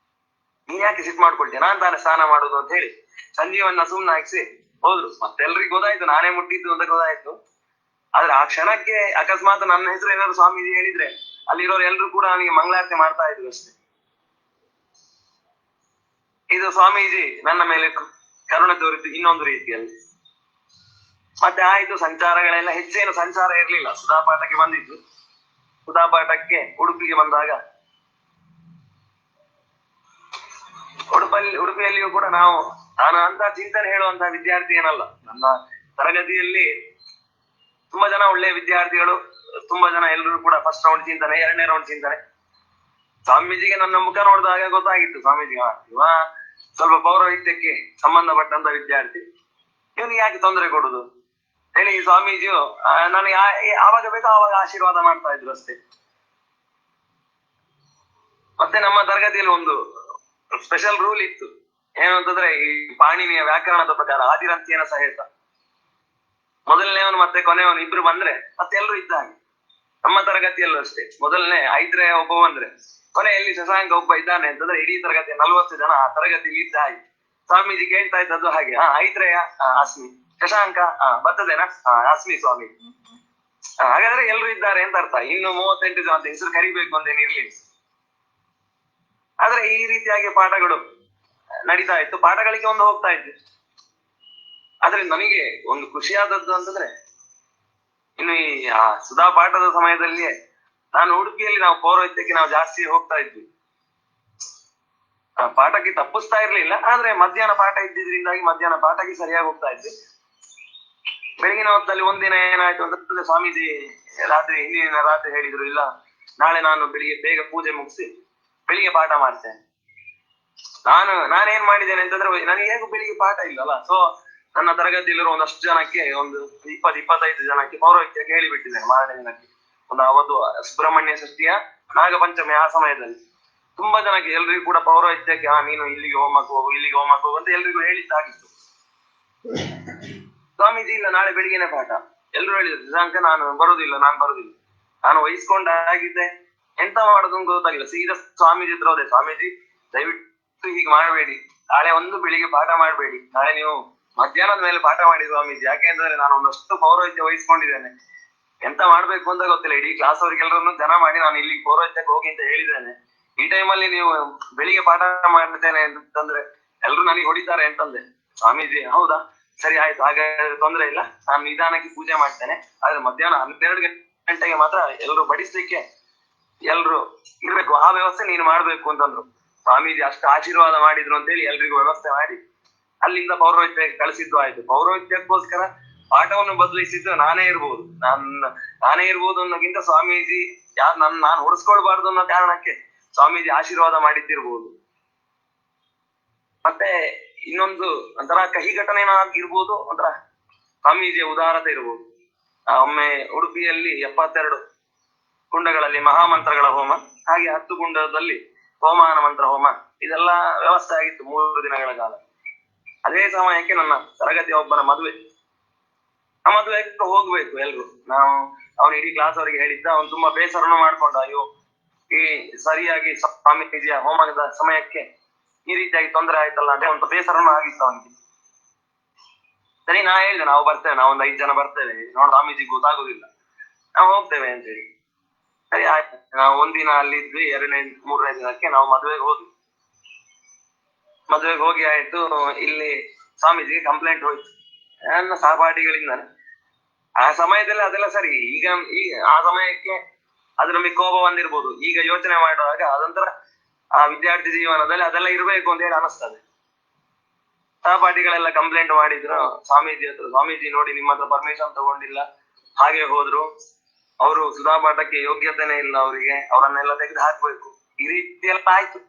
ನೀನ್ ಯಾಕೆ ಸಿಟ್ಟು ಮಾಡ್ಕೊಳ್ತೀಯ, ನಾನ್ ತಾನೇ ಸ್ನಾನ ಮಾಡುದು ಅಂತ ಹೇಳಿ ಸಂಜೀವನ್ನ ಸುಮ್ನೆ ಹಾಕಿಸಿ ಹೋದ್ರು. ಮತ್ತೆಲ್ರಿಗೂ ಗೊತ್ತಾಯ್ತು ನಾನೇ ಮುಟ್ಟಿದ್ದು ಅಂತ ಗೊತ್ತಾಯ್ತು. ಆದ್ರೆ ಆ ಕ್ಷಣಕ್ಕೆ ಅಕಸ್ಮಾತ್ ನನ್ನ ಹೆಸರು ಏನಾದ್ರು ಸ್ವಾಮೀಜಿ ಹೇಳಿದ್ರೆ ಅಲ್ಲಿರೋರು ಎಲ್ರು ಕೂಡ ನನಗೆ ಮಂಗಳಾರತಿ ಮಾಡ್ತಾ ಇದ್ರು ಅಷ್ಟೇ. ಇದು ಸ್ವಾಮೀಜಿ ನನ್ನ ಮೇಲೆ ಕರುಣೆ ತೋರಿದ್ದು ಇನ್ನೊಂದು ರೀತಿಯಲ್ಲಿ. ಮತ್ತೆ ಆಯ್ತು, ಸಂಚಾರಗಳೆಲ್ಲ ಹೆಚ್ಚೇನು ಸಂಚಾರ ಇರ್ಲಿಲ್ಲ. ಸುಧಾಪಾಠಕ್ಕೆ ಬಂದಿದ್ದು. ಸುಧಾಪಾಠಕ್ಕೆ ಉಡುಪಿಗೆ ಬಂದಾಗ ಉಡುಪಿಯಲ್ಲಿಯೂ ಕೂಡ ನಾನು ಅಂತ ಚಿಂತನೆ ಹೇಳುವಂತಹ ವಿದ್ಯಾರ್ಥಿ ಏನಲ್ಲ. ನನ್ನ ತರಗತಿಯಲ್ಲಿ ತುಂಬಾ ಜನ ಒಳ್ಳೆಯ ವಿದ್ಯಾರ್ಥಿಗಳು, ತುಂಬಾ ಜನ ಎಲ್ಲರೂ ಕೂಡ ಫಸ್ಟ್ ರೌಂಡ್ ಚಿಂತನೆ, 2ನೇ ರೌಂಡ್ ಚಿಂತನೆ. ಸ್ವಾಮೀಜಿಗೆ ನನ್ನ ಮುಖ ನೋಡಿದಾಗ ಗೊತ್ತಾಗಿತ್ತು, ಸ್ವಾಮೀಜಿಗೆ ಇವ ಸ್ವಲ್ಪ ಪೌರೋಹಿತ್ಯಕ್ಕೆ ಸಂಬಂಧಪಟ್ಟಂತ ವಿದ್ಯಾರ್ಥಿ, ಇವನಿಗೆ ಯಾಕೆ ತೊಂದರೆ ಕೊಡುದು ಹೇಳಿ ಸ್ವಾಮೀಜಿಯು ನನಗೆ ಆವಾಗ ಬೇಕೋ ಆವಾಗ ಆಶೀರ್ವಾದ ಮಾಡ್ತಾ ಇದ್ರು ಅಷ್ಟೇ. ಮತ್ತೆ ನಮ್ಮ ತರಗತಿಯಲ್ಲಿ ಒಂದು ಸ್ಪೆಷಲ್ ರೂಲ್ ಇತ್ತು. ಏನು ಅಂತಂದ್ರೆ, ಈ ಪಾಣಿನಿಯ ವ್ಯಾಕರಣದ ಪ್ರಕಾರ ಆದಿರಂತ್ಯನ ಸಹಿತ ಮೊದಲನೇವನು ಮತ್ತೆ ಕೊನೆಯವನು ಇಬ್ರು ಬಂದ್ರೆ ಮತ್ತೆ ಎಲ್ರು ಇದ್ದ ಹಾಗೆ. ನಮ್ಮ ತರಗತಿಯಲ್ಲೂ ಅಷ್ಟೇ, ಮೊದಲನೇ ಐತ್ರೇಯ ಒಬ್ಬ ಬಂದ್ರೆ ಕೊನೆಯಲ್ಲಿ ಶಶಾಂಕ ಒಬ್ಬ ಇದ್ದಾನೆ ಅಂತಂದ್ರೆ ಇಡೀ ತರಗತಿಯ 40 ಜನ ಆ ತರಗತಿಯಲ್ಲಿ ಇದ್ದ ಹಾಗೆ. ಸ್ವಾಮೀಜಿ ಕೇಳ್ತಾ ಇದ್ದದ್ದು ಹಾಗೆ, ಐತ್ರೇಯ ಅಸ್ಮಿ, ಶಶಾಂಕ ಬರ್ತದೇನಾ, ಅಸ್ಮಿ ಸ್ವಾಮಿ. ಹಾಗಾದ್ರೆ ಎಲ್ರು ಇದ್ದಾರೆ ಅಂತ ಅರ್ಥ. ಇನ್ನು 38 ಜನ ಅಂತ ಹೆಸರು ಕರಿಬೇಕು ಅಂತೇನು ಇರ್ಲಿಲ್ಲ. ಆದ್ರೆ ಈ ರೀತಿಯಾಗಿ ಪಾಠಗಳು ನಡೀತಾ ಇತ್ತು, ಪಾಠಗಳಿಗೆ ಒಂದು ಹೋಗ್ತಾ ಇದ್ದೆ. ಆದ್ರೆ ನನಗೆ ಒಂದು ಖುಷಿಯಾದದ್ದು ಅಂತಂದ್ರೆ, ಇನ್ನು ಈ ಸುಧಾ ಪಾಠದ ಸಮಯದಲ್ಲಿಯೇ ನಾನು ಉಡುಪಿಯಲ್ಲಿ ನಾವು ಪೌರೋಹಿತ್ಯಕ್ಕೆ ನಾವು ಜಾಸ್ತಿ ಹೋಗ್ತಾ ಇದ್ವಿ. ಪಾಠಕ್ಕೆ ತಪ್ಪಿಸ್ತಾ ಇರ್ಲಿಲ್ಲ, ಆದ್ರೆ ಮಧ್ಯಾಹ್ನ ಪಾಠ ಇದ್ದಿದ್ರಿಂದಾಗಿ ಮಧ್ಯಾಹ್ನ ಪಾಠಕ್ಕೆ ಸರಿಯಾಗಿ ಹೋಗ್ತಾ ಇದ್ವಿ. ಬೆಳಗಿನ ಹೊತ್ತಲ್ಲಿ ಒಂದಿನ ಏನಾಯ್ತು ಅಂತಂದ್ರೆ, ಸ್ವಾಮೀಜಿ ಹಿಂದಿನ ರಾತ್ರಿ ಹೇಳಿದ್ರು, ಇಲ್ಲ ನಾಳೆ ನಾನು ಬೆಳಿಗ್ಗೆ ಬೇಗ ಪೂಜೆ ಮುಗಿಸಿ ಬೆಳಿಗ್ಗೆ ಪಾಠ ಮಾಡ್ತೇನೆ. ನಾನೇನ್ ಮಾಡಿದ್ದೇನೆ ಅಂತಂದ್ರೆ, ನನಗೆ ಹೇಗೂ ಬೆಳಿಗ್ಗೆ ಪಾಠ ಇಲ್ಲಲ್ಲ, ಸೊ ನನ್ನ ತರಗತಿಯಲ್ಲಿರೋ ಒಂದಷ್ಟು ಜನಕ್ಕೆ, ಒಂದು 20-25 ಜನಕ್ಕೆ ಪೌರೋಹಿತ್ಯಕ್ಕೆ ಹೇಳಿಬಿಟ್ಟಿದ್ದೇನೆ. ಮಾರನೇ ದಿನಕ್ಕೆ ಒಂದು ಅವತ್ತು ಸುಬ್ರಹ್ಮಣ್ಯ ಷಷ್ಠಿಯ ನಾಗಪಂಚಮಿ ಆ ಸಮಯದಲ್ಲಿ ತುಂಬಾ ಜನಕ್ಕೆ ಎಲ್ರಿಗೂ ಕೂಡ ಪೌರೋಹಿತ್ಯಕ್ಕೆ ನೀನು ಇಲ್ಲಿಗೆ ಹೋಮಕ್ಕೆ ಹೋಗು, ಇಲ್ಲಿಗೆ ಹೋಮಕ್ಕೆ ಹೋಗು ಅಂತ ಎಲ್ರಿಗೂ ಹೇಳಿದ್ದಾಗಿತ್ತು. ಸ್ವಾಮೀಜಿ ಇಲ್ಲ ನಾಳೆ ಬೆಳಿಗ್ಗೆನೆ ಪಾಠ. ಎಲ್ರು ಹೇಳಿದ್ರು, ದಿನಾಂಕ ನಾನು ಬರುದಿಲ್ಲ. ನಾನು ವಹಿಸ್ಕೊಂಡಾಗಿದ್ದೆ, ಎಂತ ಮಾಡೋದು ಅಂತ ಗೊತ್ತಾಗಿಲ್ಲ. ಸೀದಾ ಸ್ವಾಮೀಜಿ ಹತ್ರ ಹೋದೆ, ಸ್ವಾಮೀಜಿ ದಯವಿಟ್ಟು ಹೀಗೆ ಮಾಡಬೇಡಿ, ನಾಳೆ ಒಂದು ಬೆಳಿಗ್ಗೆ ಪಾಠ ಮಾಡಬೇಡಿ, ನಾಳೆ ನೀವು ಮಧ್ಯಾಹ್ನದ ಮೇಲೆ ಪಾಠ ಮಾಡಿ ಸ್ವಾಮೀಜಿ. ಯಾಕೆಂದ್ರೆ ನಾನು ಒಂದಷ್ಟು ಪೌರೋಹಿತ್ಯ ವಹಿಸ್ಕೊಂಡಿದ್ದೇನೆ, ಎಂತ ಮಾಡ್ಬೇಕು ಅಂತ ಗೊತ್ತಿಲ್ಲ. ಇಡೀ ಕ್ಲಾಸ್ ಅವ್ರಿಗೆಲ್ಲರನ್ನು ಜನ ಮಾಡಿ ನಾನು ಇಲ್ಲಿ ಪೌರೋಹಿತ್ಯಕ್ಕೆ ಹೋಗಿ ಅಂತ ಹೇಳಿದ್ದೇನೆ. ಈ ಟೈಮಲ್ಲಿ ನೀವು ಬೆಳಿಗ್ಗೆ ಪಾಠ ಮಾಡ್ತೇನೆ ಅಂತಂದ್ರೆ ಎಲ್ರು ನನಗೆ ಹೊಡಿತಾರೆ ಅಂತಂದೆ. ಸ್ವಾಮೀಜಿ ಹೌದಾ, ಸರಿ ಆಯ್ತು, ಹಾಗಾದ್ರೆ ತೊಂದ್ರೆ ಇಲ್ಲ, ನಾನು ನಿಧಾನಕ್ಕೆ ಪೂಜೆ ಮಾಡ್ತೇನೆ. ಆದ್ರೆ ಮಧ್ಯಾಹ್ನ 12 ಗಂಟೆಗೆ ಮಾತ್ರ ಎಲ್ರು ಬಡಿಸ್ಲಿಕ್ಕೆ ಎಲ್ರು ಇರ್ಬೇಕು, ಆ ವ್ಯವಸ್ಥೆ ನೀನು ಮಾಡ್ಬೇಕು ಅಂತಂದ್ರು. ಸ್ವಾಮೀಜಿ ಅಷ್ಟು ಆಶೀರ್ವಾದ ಮಾಡಿದ್ರು ಅಂತೇಳಿ ಎಲ್ರಿಗೂ ವ್ಯವಸ್ಥೆ ಮಾಡಿ ಅಲ್ಲಿಂದ ಪೌರೋಹಿತ್ಯಕ್ಕೆ ಕಳಿಸಿದ್ದು ಆಯ್ತು. ಪೌರೋಹಿತ್ಯಕ್ಕೋಸ್ಕರ ಪಾಠವನ್ನು ಬದಲಿಸಿದ್ದು ನಾನೇ ಇರ್ಬೋದು ಅನ್ನೋಕ್ಕಿಂತ ಸ್ವಾಮೀಜಿ ನಾನು ಹೊಡೆಸ್ಕೊಳ್ಬಾರ್ದು ಅನ್ನೋ ಕಾರಣಕ್ಕೆ ಸ್ವಾಮೀಜಿ ಆಶೀರ್ವಾದ ಮಾಡಿದ್ದಿರ್ಬೋದು. ಮತ್ತೆ ಇನ್ನೊಂದು ಒಂಥರ ಕಹಿ ಘಟನೆ ಇರ್ಬೋದು, ಒಂಥರ ಸ್ವಾಮೀಜಿಯ ಉದಾರತೆ ಇರ್ಬೋದು. ಒಮ್ಮೆ ಉಡುಪಿಯಲ್ಲಿ 72 ಕುಂಡಗಳಲ್ಲಿ ಮಹಾಮಂತ್ರಗಳ ಹೋಮ, ಹಾಗೆ 10 ಕುಂಡದಲ್ಲಿ ಹೋಮಾನ ಮಂತ್ರ ಹೋಮ, ಇದೆಲ್ಲ ವ್ಯವಸ್ಥೆ ಆಗಿತ್ತು 3 ದಿನಗಳ ಕಾಲ. ಅದೇ ಸಮಯಕ್ಕೆ ನನ್ನ ತರಗತಿಯ ಒಬ್ಬನ ಮದುವೆ. ಆ ಮದುವೆಗೆ ಹೋಗ್ಬೇಕು ಎಲ್ರು. ಅವನು ಇಡೀ ಕ್ಲಾಸ್ ಅವರಿಗೆ ಹೇಳಿದ್ದ. ಅವನು ತುಂಬಾ ಬೇಸರನು ಮಾಡ್ಕೊಂಡ, ಅಯ್ಯೋ ಈ ಸರಿಯಾಗಿ ಸ್ವಾಮೀಜಿಯ ಹೋಮದ ಸಮಯಕ್ಕೆ ಈ ರೀತಿಯಾಗಿ ತೊಂದರೆ ಆಯ್ತಲ್ಲ ಅಂತ ಒಂದು ಬೇಸರನು ಆಗಿತ್ತು ಅವನಿಗೆ. ಸರಿ, ನಾ ಹೇಳಿದೆ ನಾವು ಬರ್ತೇವೆ, ನಾವೊಂದು 5 ಜನ ಬರ್ತೇವೆ, ನೋಡ್ ಸ್ವಾಮೀಜಿ ಗೊತ್ತಾಗುದಿಲ್ಲ, ನಾವು ಹೋಗ್ತೇವೆ ಅಂತೇಳಿ. ಸರಿ ಆಯ್ತು, ನಾವು ಒಂದಿನ ಅಲ್ಲಿದ್ವಿ. 2ನೇ-3ನೇ ದಿನಕ್ಕೆ ನಾವು ಮದುವೆಗೆ ಹೋಗಿ ಆಯ್ತು. ಇಲ್ಲಿ ಸ್ವಾಮೀಜಿಗೆ ಕಂಪ್ಲೇಂಟ್ ಹೋಯ್ತು ನನ್ನ ಸಹಪಾಠಿಗಳಿಂದ. ಆ ಸಮಯದಲ್ಲಿ ಅದೆಲ್ಲ ಸರಿ, ಈಗ ಆ ಸಮಯಕ್ಕೆ ಅದು ನಮಗೆ ಕೋಪ ಬಂದಿರ್ಬೋದು. ಈಗ ಯೋಚನೆ ಮಾಡುವಾಗ ಅದೊಂಥರ ಆ ವಿದ್ಯಾರ್ಥಿ ಜೀವನದಲ್ಲಿ ಅದೆಲ್ಲ ಇರ್ಬೇಕು ಅಂತ ಹೇಳಿ ಅನಿಸ್ತದೆ. ಸಹಪಾಠಿಗಳೆಲ್ಲ ಕಂಪ್ಲೇಂಟ್ ಮಾಡಿದ್ರು ಸ್ವಾಮೀಜಿ ಹತ್ರ. ಸ್ವಾಮೀಜಿ ನೋಡಿ, ನಿಮ್ಮ ಹತ್ರ ಪರ್ಮಿಷನ್ ತಗೊಂಡಿಲ್ಲ, ಹಾಗೆ ಹೋದ್ರು, ಅವರು ಸುಧಾ ಪಾಠಕ್ಕೆ ಯೋಗ್ಯತೆನೇ ಇಲ್ಲ ಅವರಿಗೆ, ಅವರನ್ನೆಲ್ಲ ತೆಗೆದು ಹಾಕ್ಬೇಕು, ಈ ರೀತಿ ಎಲ್ಲ ಆಯ್ತು.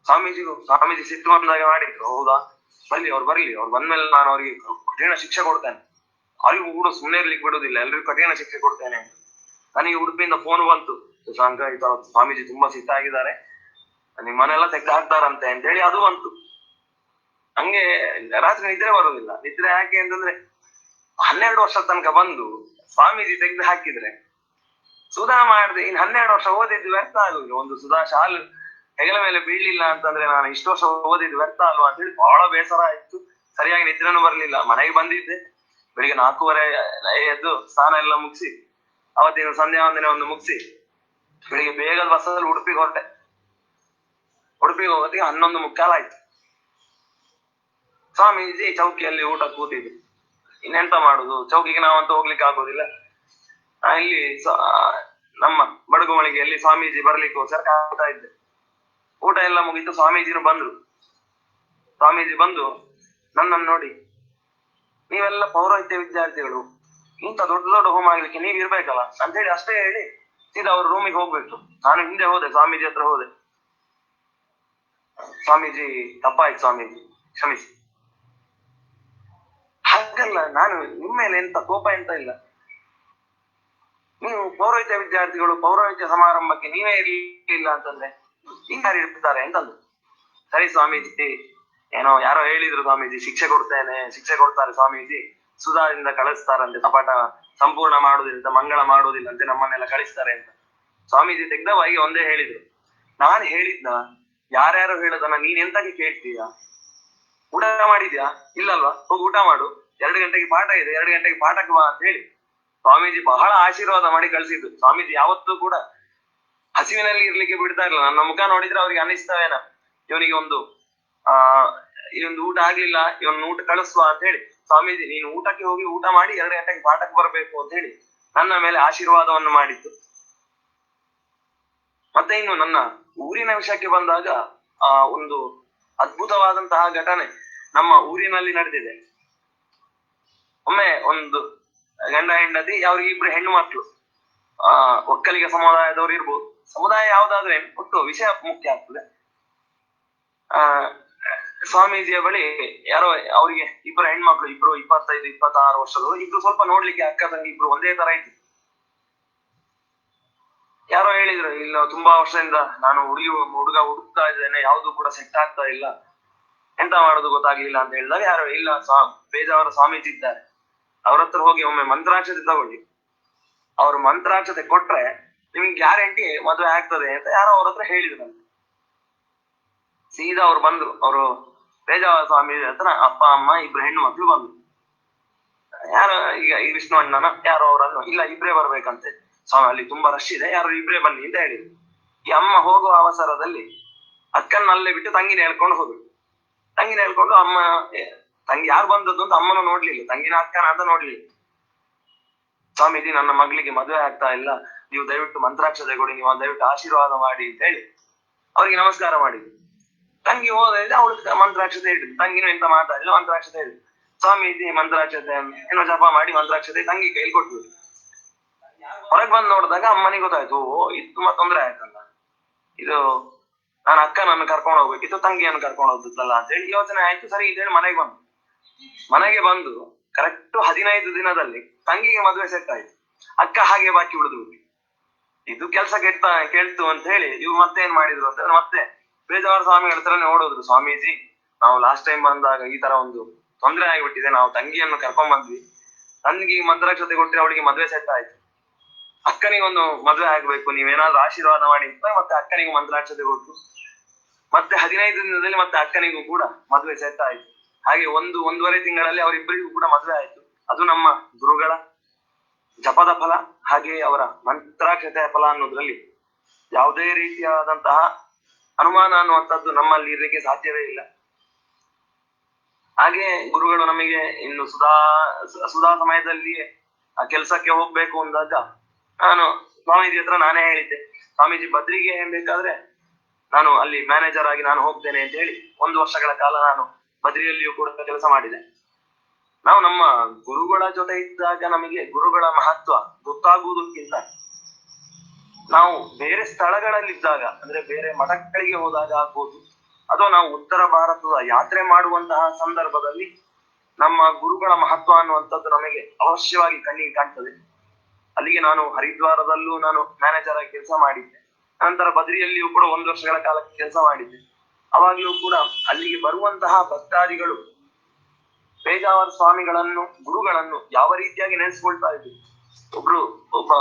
ಸ್ವಾಮೀಜಿ ಸಿಟ್ಟು ಬಂದಾಗ ಮಾಡಿದ್ರು, ಹೌದಾ ಬರ್ಲಿ, ಅವ್ರು ಬಂದ್ಮೇಲೆ ನಾನು ಅವ್ರಿಗೆ ಕಠಿಣ ಶಿಕ್ಷೆ ಕೊಡ್ತೇನೆ, ಅವ್ರಿಗೂ ಕೂಡ ಸುಮ್ಮನೆ ಇರ್ಲಿಕ್ಕೆ ಬಿಡುದಿಲ್ಲ, ಎಲ್ರಿಗೂ ಕಠಿಣ ಶಿಕ್ಷೆ ಕೊಡ್ತೇನೆ. ನನಗೆ ಉಡುಪಿಯಿಂದ ಫೋನ್ ಬಂತು, ಶಶಾಂಕ ಈ ತರ ಸ್ವಾಮೀಜಿ ತುಂಬಾ ಸಿಟ್ಟಾಗಿದ್ದಾರೆ, ನಿಮ್ಮನೆಲ್ಲ ತೆಗೆದು ಹಾಕ್ತಾರಂತೆ ಅಂತೇಳಿ ಅದು ಬಂತು. ಹಂಗೆ ರಾತ್ರಿ ನಿದ್ರೆ ಬರುದಿಲ್ಲ. ನಿದ್ರೆ ಯಾಕೆ ಅಂತಂದ್ರೆ 12 ವರ್ಷ ತನಕ ಬಂದು ಸ್ವಾಮೀಜಿ ತೆಗೆದು ಹಾಕಿದ್ರೆ ಸುಧಾ ಮಾಡಿದೆ, ಇನ್ 12 ವರ್ಷ ಓದಿದ್ದು ವ್ಯರ್ಥ ಆಗುದಿಲ್ಲ. ಒಂದು ಸುಧಾ ಶಾಲು ಹೆಗಲ ಮೇಲೆ ಬೀಳ್ಲಿಲ್ಲ ಅಂತಂದ್ರೆ ನಾನು ಇಷ್ಟು ವರ್ಷ ಓದಿದ್ದು ವ್ಯರ್ಥ ಅಲ್ವಾ ಅಂತ ಹೇಳಿ ಬಹಳ ಬೇಸರ ಆಯ್ತು. ಸರಿಯಾಗಿ ನಿದ್ರೆನೂ ಬರ್ಲಿಲ್ಲ. ಮನೆಗೆ ಬಂದಿದ್ದೆ, ಬೆಳಿಗ್ಗೆ 4:15 ಎದ್ದು ಸ್ನಾನ ಎಲ್ಲ ಮುಗಿಸಿ ಅವತ್ತಿನ ಸಂಧ್ಯಾ ವಂದನೆ ಒಂದು ಮುಗಿಸಿ ಬೆಳಿಗ್ಗೆ ಬೇಗದ ಬಸ್ಸಲ್ಲಿ ಉಡುಪಿಗೆ ಹೊರಟೆ. ಉಡುಪಿಗೆ ಹೋಗೋದಿಗೆ 11:15 ಆಯ್ತು. ಸ್ವಾಮೀಜಿ ಚೌಕಿಯಲ್ಲಿ ಊಟ ಕೂತಿದ್ರು. ಇನ್ನೆಂತ ಮಾಡುದು, ಚೌಕಿಗೆ ನಾವಂತೂ ಹೋಗ್ಲಿಕ್ಕೆ ಆಗೋದಿಲ್ಲ. ಇಲ್ಲಿ ನಮ್ಮ ಬಡಗು ಮಳಿಗೆಯಲ್ಲಿ ಸ್ವಾಮೀಜಿ ಬರ್ಲಿಕ್ಕೋಸ್ಕರ ಕಾಯ್ತಾ ಇದ್ದೆ. ಊಟ ಎಲ್ಲ ಮುಗಿತು, ಸ್ವಾಮೀಜಿನೂ ಬಂದ್ರು. ಸ್ವಾಮೀಜಿ ಬಂದು ನನ್ನನ್ನು ನೋಡಿ, ನೀವೆಲ್ಲ ಪೌರೋಹಿತ್ಯ ವಿದ್ಯಾರ್ಥಿಗಳು, ಇಂಥ ದೊಡ್ಡ ಹೋಮ ಆಗ್ಲಿಕ್ಕೆ ನೀವ್ ಇರ್ಬೇಕಲ್ಲ ಅಂತ ಹೇಳಿ ಅಷ್ಟೇ ಹೇಳಿ ಸೀದಾ ಅವ್ರ ರೂಮಿಗೆ ಹೋಗ್ಬೇಕು. ನಾನು ಹಿಂದೆ ಹೋದೆ, ಸ್ವಾಮೀಜಿ ಹತ್ರ ಹೋದೆ. ಸ್ವಾಮೀಜಿ ತಪ್ಪಾಯ್ತು ಸ್ವಾಮೀಜಿ, ಕ್ಷಮಿಸಿ. ಹಾಗಲ್ಲ, ನಾನು ನಿಮ್ಮ ಮೇಲೆ ಎಂತ ಕೋಪ ಎಂತ ಇಲ್ಲ, ನೀವು ಪೌರೋಹಿತ್ಯ ವಿದ್ಯಾರ್ಥಿಗಳು, ಪೌರೋಹಿತ್ಯ ಸಮಾರಂಭಕ್ಕೆ ನೀವೇ ಇರ್ಲಿಲ್ಲ ಅಂತಂದ್ರೆ ಹಿಂಗಾರು ಇರ್ತಾರೆ ಅಂತಂದ್ರು. ಸರಿ ಸ್ವಾಮೀಜಿ, ಯಾರೋ ಹೇಳಿದ್ರು ಸ್ವಾಮೀಜಿ ಶಿಕ್ಷೆ ಕೊಡ್ತಾರೆ ಸ್ವಾಮೀಜಿ, ಸುಧಾದಿಂದ ಕಳಿಸ್ತಾರಂತೆ, ಕಪಾಟ ಸಂಪೂರ್ಣ ಮಾಡುವುದಿಲ್ಲ, ಮಂಗಳ ಮಾಡುವುದಿಲ್ಲ ಅಂತೆ, ನಮ್ಮನ್ನೆಲ್ಲ ಕಳಿಸ್ತಾರೆ ಅಂತ. ಸ್ವಾಮೀಜಿ ತೆಗ್ದವಾಗಿ ಒಂದೇ ಹೇಳಿದ್ರು, ನಾನು ಹೇಳಿದ್ನ ಯಾರ್ಯಾರು ಹೇಳೋದನ್ನ ನೀನ್ ಎಂತಕ್ಕೆ ಕೇಳ್ತೀಯ? ಊಟ ಮಾಡಿದ್ಯಾ? ಇಲ್ಲಲ್ವಾ, ಹೋಗಿ ಊಟ ಮಾಡು, 2 ಗಂಟೆಗೆ ಪಾಠ ಇದೆ, 2 ಗಂಟೆಗೆ ಪಾಠಕ್ಕೆ ಬಾ ಅಂತ ಹೇಳಿ ಸ್ವಾಮೀಜಿ ಬಹಳ ಆಶೀರ್ವಾದ ಮಾಡಿ ಕಳ್ಸಿದ್ದು. ಸ್ವಾಮೀಜಿ ಯಾವತ್ತೂ ಕೂಡ ಹಸಿವಿನಲ್ಲಿ ಇರ್ಲಿಕ್ಕೆ ಬಿಡ್ತಾ ಇರಲಿಲ್ಲ. ನನ್ನ ಮುಖ ನೋಡಿದ್ರೆ ಅವ್ರಿಗೆ ಅನಿಸ್ತವೇನ, ಇವನಿಗೆ ಒಂದು ಇವೊಂದು ಊಟ ಆಗ್ಲಿಲ್ಲ, ಇವನ್ ಊಟ ಕಳಿಸುವ ಅಂತ ಹೇಳಿ, ಸ್ವಾಮೀಜಿ ನೀನು ಊಟಕ್ಕೆ ಹೋಗಿ ಊಟ ಮಾಡಿ 2 ಗಂಟೆಗೆ ಪಾಠಕ್ಕೆ ಬರಬೇಕು ಅಂತ ಹೇಳಿ ನನ್ನ ಮೇಲೆ ಆಶೀರ್ವಾದವನ್ನು ಮಾಡಿತ್ತು. ಮತ್ತೆ ಇನ್ನು ನನ್ನ ಊರಿನ ವಿಷಯಕ್ಕೆ ಬಂದಾಗ ಒಂದು ಅದ್ಭುತವಾದಂತಹ ಘಟನೆ ನಮ್ಮ ಊರಿನಲ್ಲಿ ನಡೆದಿದೆ. ಒಮ್ಮೆ ಒಂದು ಗಂಡ ಹೆಂಡತಿ, ಅವ್ರಿಗೆ 2 ಹೆಣ್ಣು ಮಕ್ಕಳು, ಒಕ್ಕಲಿಗ ಸಮುದಾಯದವರು ಇರ್ಬೋದು, ಸಮುದಾಯ ಯಾವ್ದಾದ್ರೆ ಒಟ್ಟು ವಿಷಯ ಮುಖ್ಯ ಆಗ್ತದೆ. ಸ್ವಾಮೀಜಿಯ ಬಳಿ ಯಾರೋ ಅವರಿಗೆ 2 ಹೆಣ್ಮಕ್ಳು, 25-26 ವರ್ಷದವರು, ಇಬ್ರು ಸ್ವಲ್ಪ ನೋಡ್ಲಿಕ್ಕೆ ಅಕ್ಕ ತಂಗಿ ಇಬ್ರು ಒಂದೇ ತರ ಇದ್ರು. ಯಾರೋ ಹೇಳಿದ್ರು, ಇಲ್ಲ ತುಂಬಾ ವರ್ಷದಿಂದ ನಾನು ಹುಡುಗ ಹುಡುಕ್ತಾ ಇದ್ದೇನೆ, ಯಾವ್ದು ಕೂಡ ಸೆಟ್ ಆಗ್ತಾ ಇಲ್ಲ, ಎಂತ ಮಾಡೋದು ಗೊತ್ತಾಗ್ಲಿಲ್ಲ ಅಂತ ಹೇಳಿದಾಗ, ಯಾರೋ ಇಲ್ಲ ಪೇಜಾವರ ಸ್ವಾಮೀಜಿ ಇದ್ದಾರೆ, ಅವ್ರ ಹತ್ರ ಹೋಗಿ ಒಮ್ಮೆ ಮಂತ್ರಾಕ್ಷತೆ ತಗೊಳ್ಳಿ, ಅವ್ರು ಮಂತ್ರಾಕ್ಷತೆ ಕೊಟ್ರೆ ನಿಮ್ಗೆ ಗ್ಯಾರಂಟಿ ಮದುವೆ ಆಗ್ತದೆ ಅಂತ ಯಾರೋ ಅವ್ರ ಹತ್ರ ಹೇಳಿದ್ರು. ಸೀದಾ ಅವ್ರು ಬಂದ್ರು, ಅವರು ಪೇಜಾವರ ಸ್ವಾಮೀಜಿ ಹತ್ರ ಅಪ್ಪ ಅಮ್ಮ 2 ಹೆಣ್ಣು ಮಕ್ಳು ಬಂದ್ರು. ಯಾರು ಈಗ ಈ ವಿಷ್ಣು ಅಣ್ಣನ ಯಾರೋ ಅವರನ್ನು, ಇಲ್ಲ 2 ಬರ್ಬೇಕಂತೆ ಸ್ವಾಮಿ, ಅಲ್ಲಿ ತುಂಬಾ ರಶ್ ಇದೆ, ಯಾರು 2 ಬನ್ನಿ ಅಂತ ಹೇಳಿದ್ರು. ಈ ಅಮ್ಮ ಹೋಗುವ ಅವಸರದಲ್ಲಿ ಅಕ್ಕನ್ನಲ್ಲೇ ಬಿಟ್ಟು ತಂಗಿನ ಹೇಳ್ಕೊಂಡು ಹೋದ್ರು. ತಂಗಿನ ಹೇಳ್ಕೊಂಡು ಅಮ್ಮ, ತಂಗಿ ಯಾರು ಬಂದದ್ದು ಅಂತ ಅಮ್ಮನ ನೋಡ್ಲಿಲ್ಲ, ತಂಗಿನ ಅಕ್ಕನ ಅಂತ ನೋಡ್ಲಿಲ್ಲ. ಸ್ವಾಮೀಜಿ ನನ್ನ ಮಗಳಿಗೆ ಮದುವೆ ಆಗ್ತಾ ಇಲ್ಲ, ನೀವು ದಯವಿಟ್ಟು ಮಂತ್ರಾಕ್ಷತೆ ಕೊಡಿ, ನೀವು ದಯವಿಟ್ಟು ಆಶೀರ್ವಾದ ಮಾಡಿ ಅಂತ ಹೇಳಿ ಅವ್ರಿಗೆ ನಮಸ್ಕಾರ ಮಾಡಿದ್ರು. ತಂಗಿ ಹೋದ್ರೆ ಅವಳು ಮಂತ್ರಾಕ್ಷತೆ ಹೇಳಿದ್ರು, ತಂಗಿನೂ ಎಂತ ಮಾತಾಡಿಲ್ಲ, ಮಂತ್ರಾಕ್ಷತೆ ಹೇಳಿದ್ರು. ಸ್ವಾಮೀಜಿ ಮಂತ್ರಾಕ್ಷತೆ ಏನೋ ಜಪ ಮಾಡಿ ಮಂತ್ರಾಕ್ಷತೆ ತಂಗಿ ಕೈಲಿ ಕೊಟ್ರು. ಹೊರಗೆ ಬಂದು ನೋಡಿದಾಗ ಅಮ್ಮನಿಗೆ ಗೊತ್ತಾಯ್ತು, ಇದು ತುಂಬಾ ತೊಂದರೆ ಆಯ್ತಲ್ಲ, ಇದು ನಾನು ಅಕ್ಕನನ್ನು ಕರ್ಕೊಂಡು ಹೋಗ್ಬೇಕಿತ್ತು, ತಂಗಿಯನ್ನು ಕರ್ಕೊಂಡು ಹೋಗ್ಬೇಕಲ್ಲ ಅಂತ ಹೇಳಿ ಯೋಚನೆ ಆಯ್ತು. ಸರಿ ಅಂತ ಹೇಳಿ ಮನೆಗೆ ಬಂದು ಕರೆಕ್ಟ್ 15 ದಿನದಲ್ಲಿ ತಂಗಿಗೆ ಮದುವೆ ಸೆಟ್ ಆಯ್ತು. ಅಕ್ಕ ಹಾಗೆ ಬಾಕಿ ಉಳಿದ್ರು. ಇದು ಕೆಲಸ ಕೇಳ್ತು ಅಂತ ಹೇಳಿ ಇವ್ರು ಮತ್ತೆ ಏನ್ ಮಾಡಿದ್ರು ಅಂತ ಮತ್ತೆ ಪೇಜಾವರ ಸ್ವಾಮಿಗಳ ಹತ್ರನೇ ಓಡೋದ್ರು. ಸ್ವಾಮೀಜಿ, ನಾವು ಲಾಸ್ಟ್ ಟೈಮ್ ಬಂದಾಗ ಈ ತರ ಒಂದು ತೊಂದರೆ ಆಗಿಬಿಟ್ಟಿದೆ, ನಾವು ತಂಗಿಯನ್ನು ಕರ್ಕೊಂಡ್ ಬಂದ್ವಿ, ತಂಗಿಗೆ ಮಂತ್ರಾಕ್ಷತೆ ಕೊಟ್ಟರೆ ಅವಳಿಗೆ ಮದುವೆ ಸೆಟ್ ಆಯ್ತು, ಅಕ್ಕನಿಗೊಂದು ಮದುವೆ ಆಗ್ಬೇಕು, ನೀವೇನಾದ್ರೂ ಆಶೀರ್ವಾದ ಮಾಡಿ ಅಂತ ಮತ್ತೆ ಅಕ್ಕನಿಗೂ ಮಂತ್ರಾಕ್ಷತೆ ಕೊಟ್ಟು ಮತ್ತೆ 15 ದಿನದಲ್ಲಿ ಮತ್ತೆ ಅಕ್ಕನಿಗೂ ಕೂಡ ಮದುವೆ ಸೆಟ್ ಆಯ್ತು. ಹಾಗೆ 1-1.5 ತಿಂಗಳಲ್ಲಿ ಅವರಿಬ್ಬರಿಗೂ ಕೂಡ ಮದುವೆ ಆಯ್ತು. ಅದು ನಮ್ಮ ಗುರುಗಳ ಜಪದ ಫಲ, ಹಾಗೆ ಅವರ ಮಂತ್ರಾಕ್ಷತೆಯ ಫಲ ಅನ್ನೋದ್ರಲ್ಲಿ ಯಾವುದೇ ರೀತಿಯಾದಂತಹ ಅನುಮಾನ ಅನ್ನುವಂಥದ್ದು ನಮ್ಮಲ್ಲಿ ಇರ್ಲಿಕ್ಕೆ ಸಾಧ್ಯವೇ ಇಲ್ಲ. ಹಾಗೆ ಗುರುಗಳು ನಮಗೆ ಇನ್ನು ಸುಧಾ ಸಮಯದಲ್ಲಿ ಆ ಕೆಲಸಕ್ಕೆ ಹೋಗ್ಬೇಕು ಅಂದಾಗ ನಾನು ಸ್ವಾಮೀಜಿ ಹತ್ರ ನಾನೇ ಹೇಳಿದ್ದೆ, ಸ್ವಾಮೀಜಿ ಬದ್ರಿಗೆ ಬೇಕಾದ್ರೆ ನಾನು ಅಲ್ಲಿ ಮ್ಯಾನೇಜರ್ ಆಗಿ ನಾನು ಹೋಗ್ತೇನೆ ಅಂತ ಹೇಳಿ 1 ವರ್ಷಗಳ ಕಾಲ ನಾನು ಬದ್ರಿಯಲ್ಲಿಯೂ ಕೂಡ ಕೆಲಸ ಮಾಡಿದೆ. ನಾವು ನಮ್ಮ ಗುರುಗಳ ಜೊತೆ ಇದ್ದಾಗ ನಮಗೆ ಗುರುಗಳ ಮಹತ್ವ ಗೊತ್ತಾಗುವುದಕ್ಕಿಂತ ನಾವು ಬೇರೆ ಸ್ಥಳಗಳಲ್ಲಿದ್ದಾಗ, ಅಂದ್ರೆ ಬೇರೆ ಮಠಗಳಿಗೆ ಹೋದಾಗ ಆಗ್ಬೋದು, ಅಥವಾ ನಾವು ಉತ್ತರ ಭಾರತದ ಯಾತ್ರೆ ಮಾಡುವಂತಹ ಸಂದರ್ಭದಲ್ಲಿ ನಮ್ಮ ಗುರುಗಳ ಮಹತ್ವ ಅನ್ನುವಂಥದ್ದು ನಮಗೆ ಅವಶ್ಯವಾಗಿ ಕಣ್ಣಿಗೆ ಕಾಣ್ತದೆ. ಅಲ್ಲಿಗೆ ನಾನು ಹರಿದ್ವಾರದಲ್ಲೂ ನಾನು ಮ್ಯಾನೇಜರ್ ಆಗಿ ಕೆಲಸ ಮಾಡಿದ್ದೆ, ನಂತರ ಬದ್ರಿಯಲ್ಲಿಯೂ ಕೂಡ 1 ವರ್ಷಗಳ ಕಾಲ ಕೆಲಸ ಮಾಡಿದ್ದೆ. ಅವಾಗಲೂ ಕೂಡ ಅಲ್ಲಿಗೆ ಬರುವಂತಹ ಭಕ್ತಾದಿಗಳು ಪೇಜಾವರ ಸ್ವಾಮಿಗಳನ್ನು, ಗುರುಗಳನ್ನು ಯಾವ ರೀತಿಯಾಗಿ ನೆನೆಸ್ಕೊಳ್ತಾ ಇದ್ರು. ಒಬ್ಬ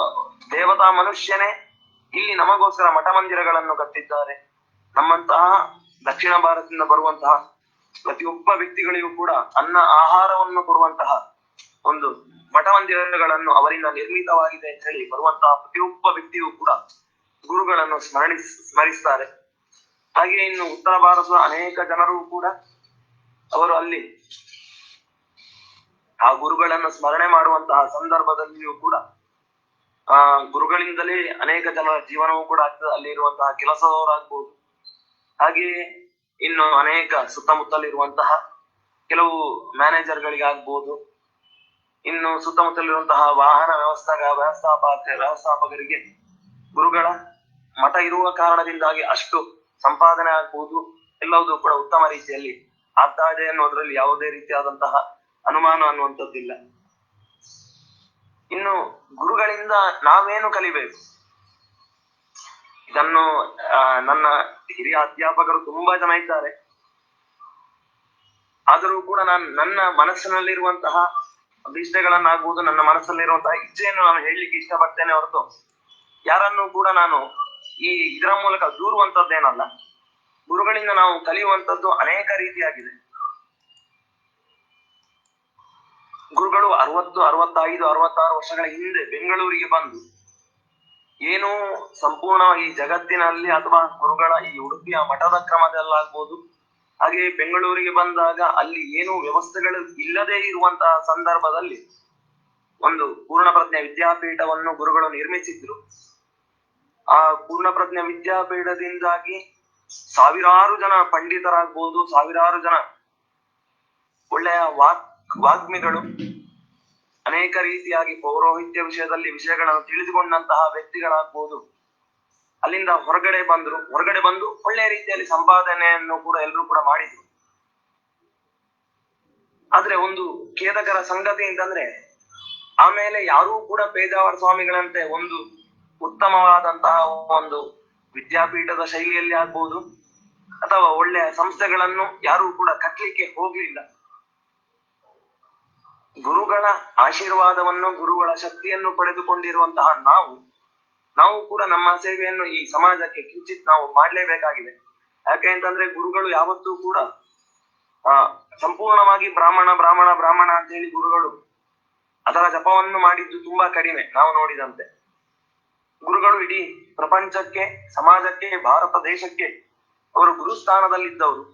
ದೇವತಾ ಮನುಷ್ಯನೇ ಇಲ್ಲಿ ನಮಗೋಸ್ಕರ ಮಠ ಮಂದಿರಗಳನ್ನು ಕಟ್ಟಿದ್ದಾರೆ. ನಮ್ಮಂತಹ ದಕ್ಷಿಣ ಭಾರತದಿಂದ ಬರುವಂತಹ ಪ್ರತಿಯೊಬ್ಬ ವ್ಯಕ್ತಿಗಳಿಗೂ ಕೂಡ ಆಹಾರವನ್ನು ಕೊಡುವಂತಹ ಒಂದು ಮಠ ಮಂದಿರಗಳನ್ನು ಅವರಿಂದ ನಿರ್ಮಿತವಾಗಿದೆ ಅಂತ ಹೇಳಿ ಬರುವಂತಹ ಪ್ರತಿಯೊಬ್ಬ ವ್ಯಕ್ತಿಯೂ ಕೂಡ ಗುರುಗಳನ್ನು ಸ್ಮರಿಸ್ತಾರೆ. ಹಾಗೆ ಇನ್ನು ಉತ್ತರ ಭಾರತದ ಅನೇಕ ಜನರು ಕೂಡ ಅವರು ಅಲ್ಲಿ ಆ ಗುರುಗಳನ್ನು ಸ್ಮರಣೆ ಮಾಡುವಂತಹ ಸಂದರ್ಭದಲ್ಲಿಯೂ ಕೂಡ ಗುರುಗಳಿಂದಲೇ ಅನೇಕ ಜನರ ಜೀವನವೂ ಕೂಡ ಆಗ್ತದೆ. ಅಲ್ಲಿ ಇರುವಂತಹ ಕೆಲಸದವರಾಗ್ಬೋದು, ಹಾಗೆಯೇ ಇನ್ನು ಅನೇಕ ಸುತ್ತಮುತ್ತಲಿರುವಂತಹ ಕೆಲವು ಮ್ಯಾನೇಜರ್ಗಳಿಗಾಗ್ಬೋದು, ಇನ್ನು ಸುತ್ತಮುತ್ತಲಿರುವಂತಹ ವಾಹನ ವ್ಯವಸ್ಥಾಪಕರಿಗೆ ಗುರುಗಳ ಮಠ ಇರುವ ಕಾರಣದಿಂದಾಗಿ ಅಷ್ಟು ಸಂಪಾದನೆ ಆಗ್ಬೋದು, ಎಲ್ಲವೂ ಕೂಡ ಉತ್ತಮ ರೀತಿಯಲ್ಲಿ ಆಗ್ತಾ ಇದೆ ಅನ್ನೋದ್ರಲ್ಲಿ ಯಾವುದೇ ರೀತಿಯಾದಂತಹ ಅನುಮಾನ ಅನ್ನುವಂಥದ್ದಿಲ್ಲ. ಇನ್ನು ಗುರುಗಳಿಂದ ನಾವೇನು ಕಲಿಬೇಕು, ಇದನ್ನು ನನ್ನ ಹಿರಿಯ ಅಧ್ಯಾಪಕರು ತುಂಬಾ ಜನ ಇದ್ದಾರೆ. ಆದರೂ ಕೂಡ ನನ್ನ ಮನಸ್ಸಿನಲ್ಲಿರುವಂತಹ ಅಭಿಷ್ಟಗಳನ್ನಾಗ್ಬೋದು, ನನ್ನ ಮನಸ್ಸಲ್ಲಿರುವಂತಹ ಇಚ್ಛೆಯನ್ನು ನಾನು ಹೇಳಲಿಕ್ಕೆ ಇಷ್ಟಪಡ್ತೇನೆ ಹೊರತು ಯಾರನ್ನು ಕೂಡ ನಾನು ಇದರ ಮೂಲಕ ದೂರುವಂತದ್ದೇನಲ್ಲ. ಗುರುಗಳಿಂದ ನಾವು ಕಲಿಯುವಂತದ್ದು ಅನೇಕ ರೀತಿಯಾಗಿದೆ. ಗುರುಗಳು 60, 65, 66 ವರ್ಷಗಳ ಹಿಂದೆ ಬೆಂಗಳೂರಿಗೆ ಬಂದು ಏನು ಸಂಪೂರ್ಣ ಈ ಜಗತ್ತಿನಲ್ಲಿ ಅಥವಾ ಗುರುಗಳ ಈ ಉಡುಪಿಯ ಮಠದ ಕ್ರಮದಲ್ಲಾಗ್ಬೋದು, ಹಾಗೆ ಬೆಂಗಳೂರಿಗೆ ಬಂದಾಗ ಅಲ್ಲಿ ಏನು ವ್ಯವಸ್ಥೆಗಳು ಇಲ್ಲದೆ ಇರುವಂತಹ ಸಂದರ್ಭದಲ್ಲಿ ಒಂದು ಪೂರ್ಣಪ್ರಜ್ಞೆ ವಿದ್ಯಾಪೀಠವನ್ನು ಗುರುಗಳು ನಿರ್ಮಿಸಿದ್ರು. ಆ ಪೂರ್ಣಪ್ರಜ್ಞೆ ವಿದ್ಯಾಪೀಠದಿಂದಾಗಿ ಸಾವಿರಾರು ಜನ ಪಂಡಿತರಾಗ್ಬೋದು, ಸಾವಿರಾರು ಜನ ಒಳ್ಳೆಯ ವಾಗ್ಮಿಗಳು, ಅನೇಕ ರೀತಿಯಾಗಿ ಪೌರೋಹಿತ್ಯ ವಿಷಯದಲ್ಲಿ ವಿಷಯಗಳನ್ನು ತಿಳಿದುಕೊಂಡಂತಹ ವ್ಯಕ್ತಿಗಳಾಗ್ಬೋದು ಅಲ್ಲಿಂದ ಹೊರಗಡೆ ಬಂದು ಒಳ್ಳೆಯ ರೀತಿಯಲ್ಲಿ ಸಂಪಾದನೆಯನ್ನು ಕೂಡ ಎಲ್ಲರೂ ಕೂಡ ಮಾಡಿದ್ರು. ಆದ್ರೆ ಒಂದು ಖೇದಕರ ಸಂಗತಿ ಅಂತಂದ್ರೆ ಆಮೇಲೆ ಯಾರೂ ಕೂಡ ಪೇಜಾವರ ಸ್ವಾಮಿಗಳಂತೆ ಒಂದು ಉತ್ತಮವಾದಂತಹ ಒಂದು ವಿದ್ಯಾಪೀಠದ ಶೈಲಿಯಲ್ಲಿ ಆಗ್ಬೋದು ಅಥವಾ ಒಳ್ಳೆಯ ಸಂಸ್ಥೆಗಳನ್ನು ಯಾರೂ ಕೂಡ ಕಟ್ಟಲಿಕ್ಕೆ ಹೋಗ್ಲಿಲ್ಲ. ಗುರುಗಳ ಆಶೀರ್ವಾದವನ್ನು, ಗುರುಗಳ ಶಕ್ತಿಯನ್ನು ಪಡೆದುಕೊಂಡಿರುವಂತಹ ನಾವು ಕೂಡ ನಮ್ಮ ಸೇವೆಯನ್ನು ಈ ಸಮಾಜಕ್ಕೆ ಕಿಂಚಿತ್ ನಾವು ಮಾಡ್ಲೇಬೇಕಾಗಿದೆ. ಯಾಕೆ ಅಂತಂದ್ರೆ ಗುರುಗಳು ಯಾವತ್ತೂ ಕೂಡ ಸಂಪೂರ್ಣವಾಗಿ ಬ್ರಾಹ್ಮಣ ಅಂತ ಹೇಳಿ ಗುರುಗಳು ಅದರ ಜಪವನ್ನು ಮಾಡಿದ್ದು ತುಂಬಾ ಕಡಿಮೆ. ನಾವು ನೋಡಿದಂತೆ ಗುರುಗಳು ಇಡೀ ಪ್ರಪಂಚಕ್ಕೆ, ಸಮಾಜಕ್ಕೆ, ಭಾರತ ದೇಶಕ್ಕೆ ಅವರು ಗುರುಸ್ಥಾನದಲ್ಲಿದ್ದವರು,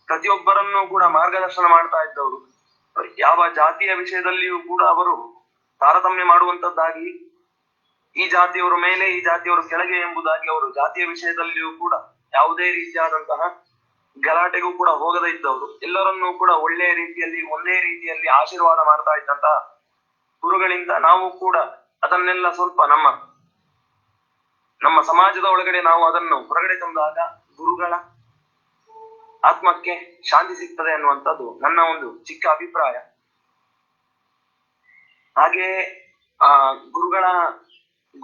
ಪ್ರತಿಯೊಬ್ಬರನ್ನೂ ಕೂಡ ಮಾರ್ಗದರ್ಶನ ಮಾಡ್ತಾ ಇದ್ದವರು. ಯಾವ ಜಾತಿಯ ವಿಷಯದಲ್ಲಿಯೂ ಕೂಡ ಅವರು ತಾರತಮ್ಯ ಮಾಡುವಂತದ್ದಾಗಿ, ಈ ಜಾತಿಯವರು ಮೇಲೆ, ಈ ಜಾತಿಯವರು ಕೆಳಗೆ ಎಂಬುದಾಗಿ ಅವರು ಜಾತಿಯ ವಿಷಯದಲ್ಲಿಯೂ ಕೂಡ ಯಾವುದೇ ರೀತಿಯಾದಂತಹ ಗಲಾಟೆಗೂ ಕೂಡ ಹೋಗದೇ ಇದ್ದವರು. ಎಲ್ಲರನ್ನೂ ಕೂಡ ಒಳ್ಳೆಯ ರೀತಿಯಲ್ಲಿ, ಒಂದೇ ರೀತಿಯಲ್ಲಿ ಆಶೀರ್ವಾದ ಮಾಡ್ತಾ ಇದ್ದಂತಹ ಗುರುಗಳಿಂದ ನಾವು ಕೂಡ ಅದನ್ನೆಲ್ಲ ಸ್ವಲ್ಪ ನಮ್ಮ ಸಮಾಜದ ಒಳಗಡೆ ನಾವು ಅದನ್ನು ಹೊರಗಡೆ ತಂದಾಗ ಗುರುಗಳ ಆತ್ಮಕ್ಕೆ ಶಾಂತಿ ಸಿಗ್ತದೆ ಅನ್ನುವಂಥದ್ದು ನನ್ನ ಒಂದು ಚಿಕ್ಕ ಅಭಿಪ್ರಾಯ. ಹಾಗೆ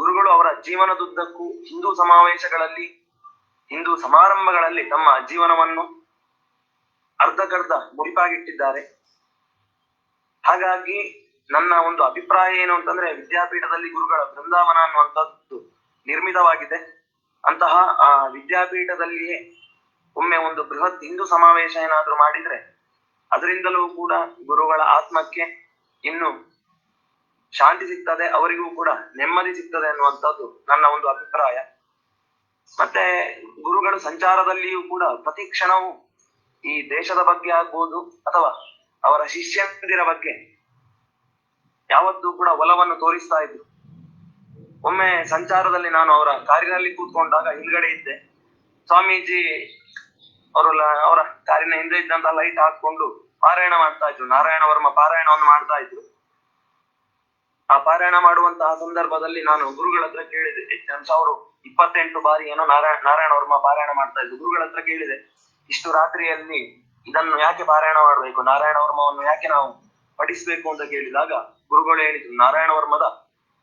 ಗುರುಗಳು ಅವರ ಜೀವನದುದ್ದಕ್ಕೂ ಹಿಂದೂ ಸಮಾವೇಶಗಳಲ್ಲಿ, ಹಿಂದೂ ಸಮಾರಂಭಗಳಲ್ಲಿ ತಮ್ಮ ಜೀವನವನ್ನು ಅರ್ಧಕರ್ಧ ಮುಡಿಪಾಗಿಟ್ಟಿದ್ದಾರೆ. ಹಾಗಾಗಿ ನನ್ನ ಒಂದು ಅಭಿಪ್ರಾಯ ಏನು ಅಂತಂದ್ರೆ ವಿದ್ಯಾಪೀಠದಲ್ಲಿ ಗುರುಗಳ ಬೃಂದಾವನ ಅನ್ನುವಂಥದ್ದು ನಿರ್ಮಿತವಾಗಿದೆ. ಅಂತಹ ಆ ವಿದ್ಯಾಪೀಠದಲ್ಲಿಯೇ ಒಮ್ಮೆ ಒಂದು ಬೃಹತ್ ಹಿಂದೂ ಸಮಾವೇಶ ಏನಾದ್ರೂ ಮಾಡಿದ್ರೆ ಅದರಿಂದಲೂ ಕೂಡ ಗುರುಗಳ ಆತ್ಮಕ್ಕೆ ಇನ್ನು ಶಾಂತಿ ಸಿಗ್ತದೆ, ಅವರಿಗೂ ಕೂಡ ನೆಮ್ಮದಿ ಸಿಗ್ತದೆ ಅನ್ನುವಂಥದ್ದು ನನ್ನ ಒಂದು ಅಭಿಪ್ರಾಯ. ಮತ್ತೆ ಗುರುಗಳು ಸಂಚಾರದಲ್ಲಿಯೂ ಕೂಡ ಪ್ರತಿ ಕ್ಷಣವೂ ಈ ದೇಶದ ಬಗ್ಗೆ ಆಗ್ಬೋದು ಅಥವಾ ಅವರ ಶಿಷ್ಯಂದಿರ ಬಗ್ಗೆ ಯಾವತ್ತೂ ಕೂಡ ಒಲವನ್ನು ತೋರಿಸ್ತಾ ಇದ್ರು. ಒಮ್ಮೆ ಸಂಚಾರದಲ್ಲಿ ನಾನು ಅವರ ಕಾರಿನಲ್ಲಿ ಕೂತ್ಕೊಂಡಾಗ ಹಿಂದ್ಗಡೆ ಇದ್ದೆ. ಸ್ವಾಮೀಜಿ ಅವರ ಕಾರಿನ ಹಿಂದೆ ಇದ್ದಂತಹ ಲೈಟ್ ಹಾಕೊಂಡು ಪಾರಾಯಣ ಮಾಡ್ತಾ ಇದ್ರು, ನಾರಾಯಣ ವರ್ಮ ಪಾರಾಯಣವನ್ನು ಮಾಡ್ತಾ ಇದ್ರು. ಆ ಪಾರಾಯಣ ಮಾಡುವಂತಹ ಸಂದರ್ಭದಲ್ಲಿ ನಾನು ಗುರುಗಳ ಹತ್ರ ಕೇಳಿದೆ, 28 ಬಾರಿ ಏನೋ ನಾರಾಯಣ ವರ್ಮ ಪಾರಾಯಣ ಮಾಡ್ತಾ ಇದ್ರು. ಗುರುಗಳ ಹತ್ರ ಕೇಳಿದೆ, ಇಷ್ಟು ರಾತ್ರಿಯಲ್ಲಿ ಇದನ್ನು ಯಾಕೆ ಪಾರಾಯಣ ಮಾಡ್ಬೇಕು, ನಾರಾಯಣ ವರ್ಮವನ್ನು ಯಾಕೆ ನಾವು ಪಠಿಸ್ಬೇಕು ಅಂತ ಕೇಳಿದಾಗ ಗುರುಗಳು ಹೇಳಿದ್ರು, ನಾರಾಯಣ ವರ್ಮದ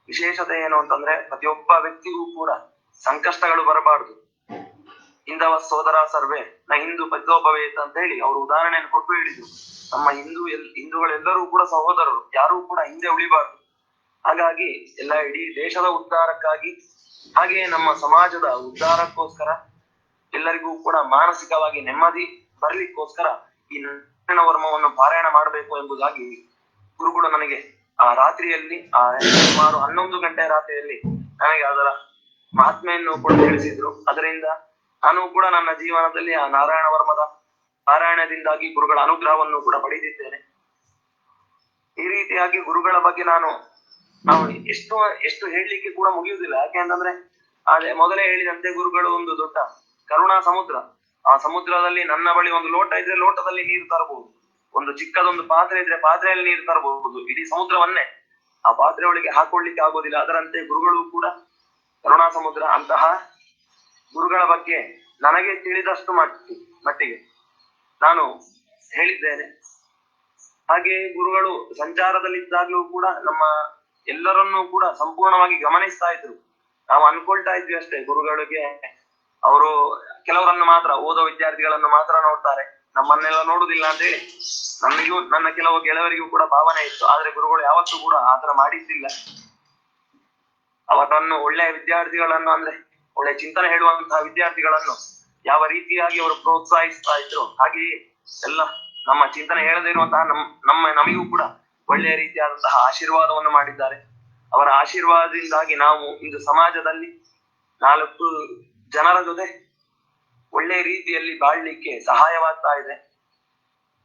ವಿಶೇಷತೆ ಏನು ಅಂತಂದ್ರೆ ಪ್ರತಿಯೊಬ್ಬ ವ್ಯಕ್ತಿಗೂ ಕೂಡ ಸಂಕಷ್ಟಗಳು ಬರಬಾರ್ದು. ಹಿಂದವ ಸೋದರ ಸರ್ವೇ ನ ಹಿಂದೂ ಪದ್ಯೋಪವೇತ ಅಂತ ಹೇಳಿ ಅವರು ಉದಾಹರಣೆಯನ್ನು ಕೊಟ್ಟು ಹೇಳಿದ್ರು. ನಮ್ಮ ಹಿಂದೂಗಳೆಲ್ಲರೂ ಕೂಡ ಸಹೋದರರು, ಯಾರೂ ಕೂಡ ಹಿಂದೆ ಉಳಿಬಾರ್ದು. ಹಾಗಾಗಿ ಇಡೀ ದೇಶದ ಉದ್ಧಾರಕ್ಕಾಗಿ, ಹಾಗೆಯೇ ನಮ್ಮ ಸಮಾಜದ ಉದ್ಧಾರಕ್ಕೋಸ್ಕರ, ಎಲ್ಲರಿಗೂ ಕೂಡ ಮಾನಸಿಕವಾಗಿ ನೆಮ್ಮದಿ ಬರ್ಲಿಕ್ಕೋಸ್ಕರ ಈ ನಾರಾಯಣ ವರ್ಮವನ್ನು ಪಾರಾಯಣ ಮಾಡಬೇಕು ಎಂಬುದಾಗಿ ಗುರುಗಳು ನನಗೆ ಆ ರಾತ್ರಿಯಲ್ಲಿ, ಸುಮಾರು 11 ಗಂಟೆ ರಾತ್ರಿಯಲ್ಲಿ ನನಗೆ ಅದರ ಮಹಾತ್ಮೆಯನ್ನು ಕೂಡ ತಿಳಿಸಿದ್ರು. ಅದರಿಂದ ನಾನು ಕೂಡ ನನ್ನ ಜೀವನದಲ್ಲಿ ಆ ನಾರಾಯಣ ವರ್ಮದ ಪಾರಾಯಣದಿಂದಾಗಿ ಗುರುಗಳ ಅನುಗ್ರಹವನ್ನು ಕೂಡ ಪಡೆದಿದ್ದೇನೆ. ಈ ರೀತಿಯಾಗಿ ಗುರುಗಳ ಬಗ್ಗೆ ನಾವು ಎಷ್ಟು ಹೇಳಲಿಕ್ಕೆ ಕೂಡ ಮುಗಿಯುವುದಿಲ್ಲ. ಯಾಕೆ ಅಂತಂದ್ರೆ ಅದೇ ಮೊದಲೇ ಹೇಳಿದಂತೆ ಗುರುಗಳು ಒಂದು ದೊಡ್ಡ ಕರುಣಾ ಸಮುದ್ರ. ಆ ಸಮುದ್ರದಲ್ಲಿ ನನ್ನ ಬಳಿ ಒಂದು ಲೋಟ ಇದ್ರೆ ಲೋಟದಲ್ಲಿ ನೀರು ತರಬಹುದು, ಒಂದು ಚಿಕ್ಕದೊಂದು ಪಾತ್ರೆ ಇದ್ರೆ ಪಾತ್ರೆಯಲ್ಲಿ ನೀರು ತರಬಹುದು. ಇಡೀ ಸಮುದ್ರವನ್ನೇ ಆ ಪಾತ್ರೆ ಒಳಗೆ ಹಾಕೊಳ್ಳಿಕ್ಕೆ ಆಗೋದಿಲ್ಲ. ಅದರಂತೆ ಗುರುಗಳು ಕೂಡ ಕರುಣಾ ಸಮುದ್ರ. ಅಂತಹ ಗುರುಗಳ ಬಗ್ಗೆ ನನಗೆ ತಿಳಿದಷ್ಟು ಮಟ್ಟಿಗೆ ನಾನು ಹೇಳಿದ್ದೇನೆ. ಹಾಗೆ ಗುರುಗಳು ಸಂಚಾರದಲ್ಲಿದ್ದಾಗ್ಲೂ ಕೂಡ ನಮ್ಮ ಎಲ್ಲರನ್ನೂ ಕೂಡ ಸಂಪೂರ್ಣವಾಗಿ ಗಮನಿಸ್ತಾ ಇದ್ರು. ನಾವು ಅನ್ಕೊಳ್ತಾ ಇದ್ವಿ ಅಷ್ಟೇ, ಗುರುಗಳಿಗೆ ಅವರು ಕೆಲವರನ್ನು ಮಾತ್ರ, ಓದೋ ವಿದ್ಯಾರ್ಥಿಗಳನ್ನು ಮಾತ್ರ ನೋಡ್ತಾರೆ, ನಮ್ಮನ್ನೆಲ್ಲ ನೋಡುದಿಲ್ಲ ಅಂತ ಹೇಳಿ ನನ್ನ ಕೆಲವು ಗೆಳೆಯರಿಗೂ ಕೂಡ ಭಾವನೆ ಇತ್ತು. ಆದ್ರೆ ಗುರುಗಳು ಯಾವತ್ತೂ ಕೂಡ ಆತರ ಮಾಡಿದ್ದಿಲ್ಲ. ಅವರನ್ನು ಒಳ್ಳೆಯ ವಿದ್ಯಾರ್ಥಿಗಳನ್ನು, ಅಂದ್ರೆ ಒಳ್ಳೆ ಚಿಂತನೆ ಹೇಳುವಂತಹ ವಿದ್ಯಾರ್ಥಿಗಳನ್ನು ಯಾವ ರೀತಿಯಾಗಿ ಅವರು ಪ್ರೋತ್ಸಾಹಿಸ್ತಾ ಇದ್ರು, ಹಾಗೆಯೇ ಎಲ್ಲ ನಮ್ಮ ಚಿಂತನೆ ಹೇಳದೇ ಇರುವಂತಹ ನಮಗೂ ಕೂಡ ಒಳ್ಳೆಯ ರೀತಿಯಾದಂತಹ ಆಶೀರ್ವಾದವನ್ನು ಮಾಡಿದ್ದಾರೆ. ಅವರ ಆಶೀರ್ವಾದದಿಂದಾಗಿ ನಾವು ಇಂದು ಸಮಾಜದಲ್ಲಿ 4 ಜನರ ಜೊತೆ ಒಳ್ಳೆಯ ರೀತಿಯಲ್ಲಿ ಬಾಳ್ಲಿಕ್ಕೆ ಸಹಾಯವಾಗ್ತಾ ಇದೆ.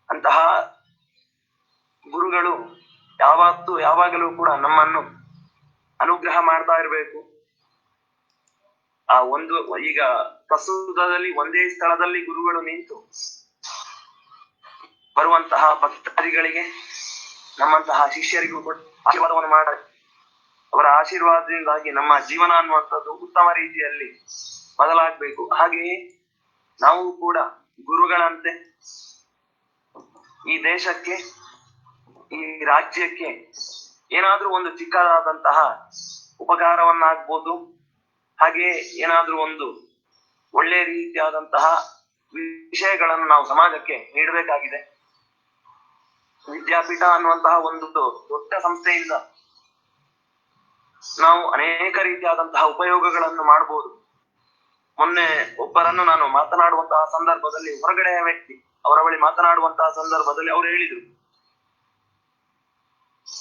ಅಂತಹ ಗುರುಗಳು ಯಾವಾಗಲೂ ಕೂಡ ನಮ್ಮನ್ನು ಅನುಗ್ರಹ ಮಾಡ್ತಾ ಇರಬೇಕು. ಈಗ ಪ್ರಸ್ತುತದಲ್ಲಿ ಒಂದೇ ಸ್ಥಳದಲ್ಲಿ ಗುರುಗಳು ನಿಂತು ಬರುವಂತಹ ಭಕ್ತಾದಿಗಳಿಗೆ ನಮ್ಮಂತಹ ಶಿಷ್ಯರಿಗೂ ಕೂಡ ಆಶೀರ್ವಾದವನ್ನು ಮಾಡಿ ಅವರ ಆಶೀರ್ವಾದದಿಂದಾಗಿ ನಮ್ಮ ಜೀವನ ಅನ್ನುವಂಥದ್ದು ಉತ್ತಮ ರೀತಿಯಲ್ಲಿ ಬದಲಾಗಬೇಕು. ಹಾಗೆಯೇ ನಾವು ಕೂಡ ಗುರುಗಳಂತೆ ಈ ದೇಶಕ್ಕೆ, ಈ ರಾಜ್ಯಕ್ಕೆ ಏನಾದ್ರೂ ಒಂದು ಚಿಕ್ಕದಾದಂತಹ ಉಪಕಾರವನ್ನಾಗ್ಬೋದು, ಹಾಗೆಯೇ ಏನಾದ್ರೂ ಒಂದು ಒಳ್ಳೆಯ ರೀತಿಯಾದಂತಹ ವಿಷಯಗಳನ್ನು ನಾವು ಸಮಾಜಕ್ಕೆ ನೀಡಬೇಕಾಗಿದೆ. ವಿದ್ಯಾಪೀಠ ಅನ್ನುವಂತಹ ಒಂದು ದೊಡ್ಡ ಸಂಸ್ಥೆಯಿಂದ ನಾವು ಅನೇಕ ರೀತಿಯಾದಂತಹ ಉಪಯೋಗಗಳನ್ನು ಮಾಡಬಹುದು. ಮೊನ್ನೆ ಒಬ್ಬರನ್ನು ನಾನು ಮಾತನಾಡುವಂತಹ ಸಂದರ್ಭದಲ್ಲಿ, ಹೊರಗಡೆಯ ವ್ಯಕ್ತಿ ಅವರ ಬಳಿ ಮಾತನಾಡುವಂತಹ ಸಂದರ್ಭದಲ್ಲಿ ಅವರು ಹೇಳಿದ್ರು,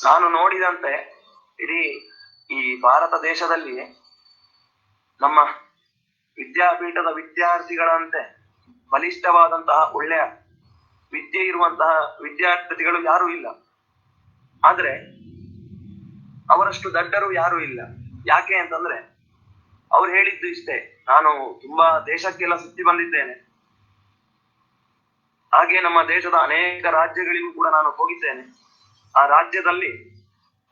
ನಾನು ನೋಡಿದಂತೆ ಇಡೀ ಈ ಭಾರತ ದೇಶದಲ್ಲಿ ನಮ್ಮ ವಿದ್ಯಾಪೀಠದ ವಿದ್ಯಾರ್ಥಿಗಳಂತೆ ಬಲಿಷ್ಠವಾದಂತಹ ಒಳ್ಳೆಯ ವಿದ್ಯೆ ಇರುವಂತಹ ವಿದ್ಯಾರ್ಥಿಗಳು ಯಾರೂ ಇಲ್ಲ. ಆದ್ರೆ ಅವರಷ್ಟು ದಡ್ಡರು ಯಾರೂ ಇಲ್ಲ. ಯಾಕೆ ಅಂತಂದ್ರೆ ಅವ್ರು ಹೇಳಿದ್ದು ಇಷ್ಟೇ, ನಾನು ತುಂಬಾ ದೇಶಕ್ಕೆಲ್ಲ ಸುತ್ತಿ ಬಂದಿದ್ದೇನೆ, ಹಾಗೆ ನಮ್ಮ ದೇಶದ ಅನೇಕ ರಾಜ್ಯಗಳಿಗೂ ಕೂಡ ನಾನು ಹೋಗಿದ್ದೇನೆ, ಆ ರಾಜ್ಯದಲ್ಲಿ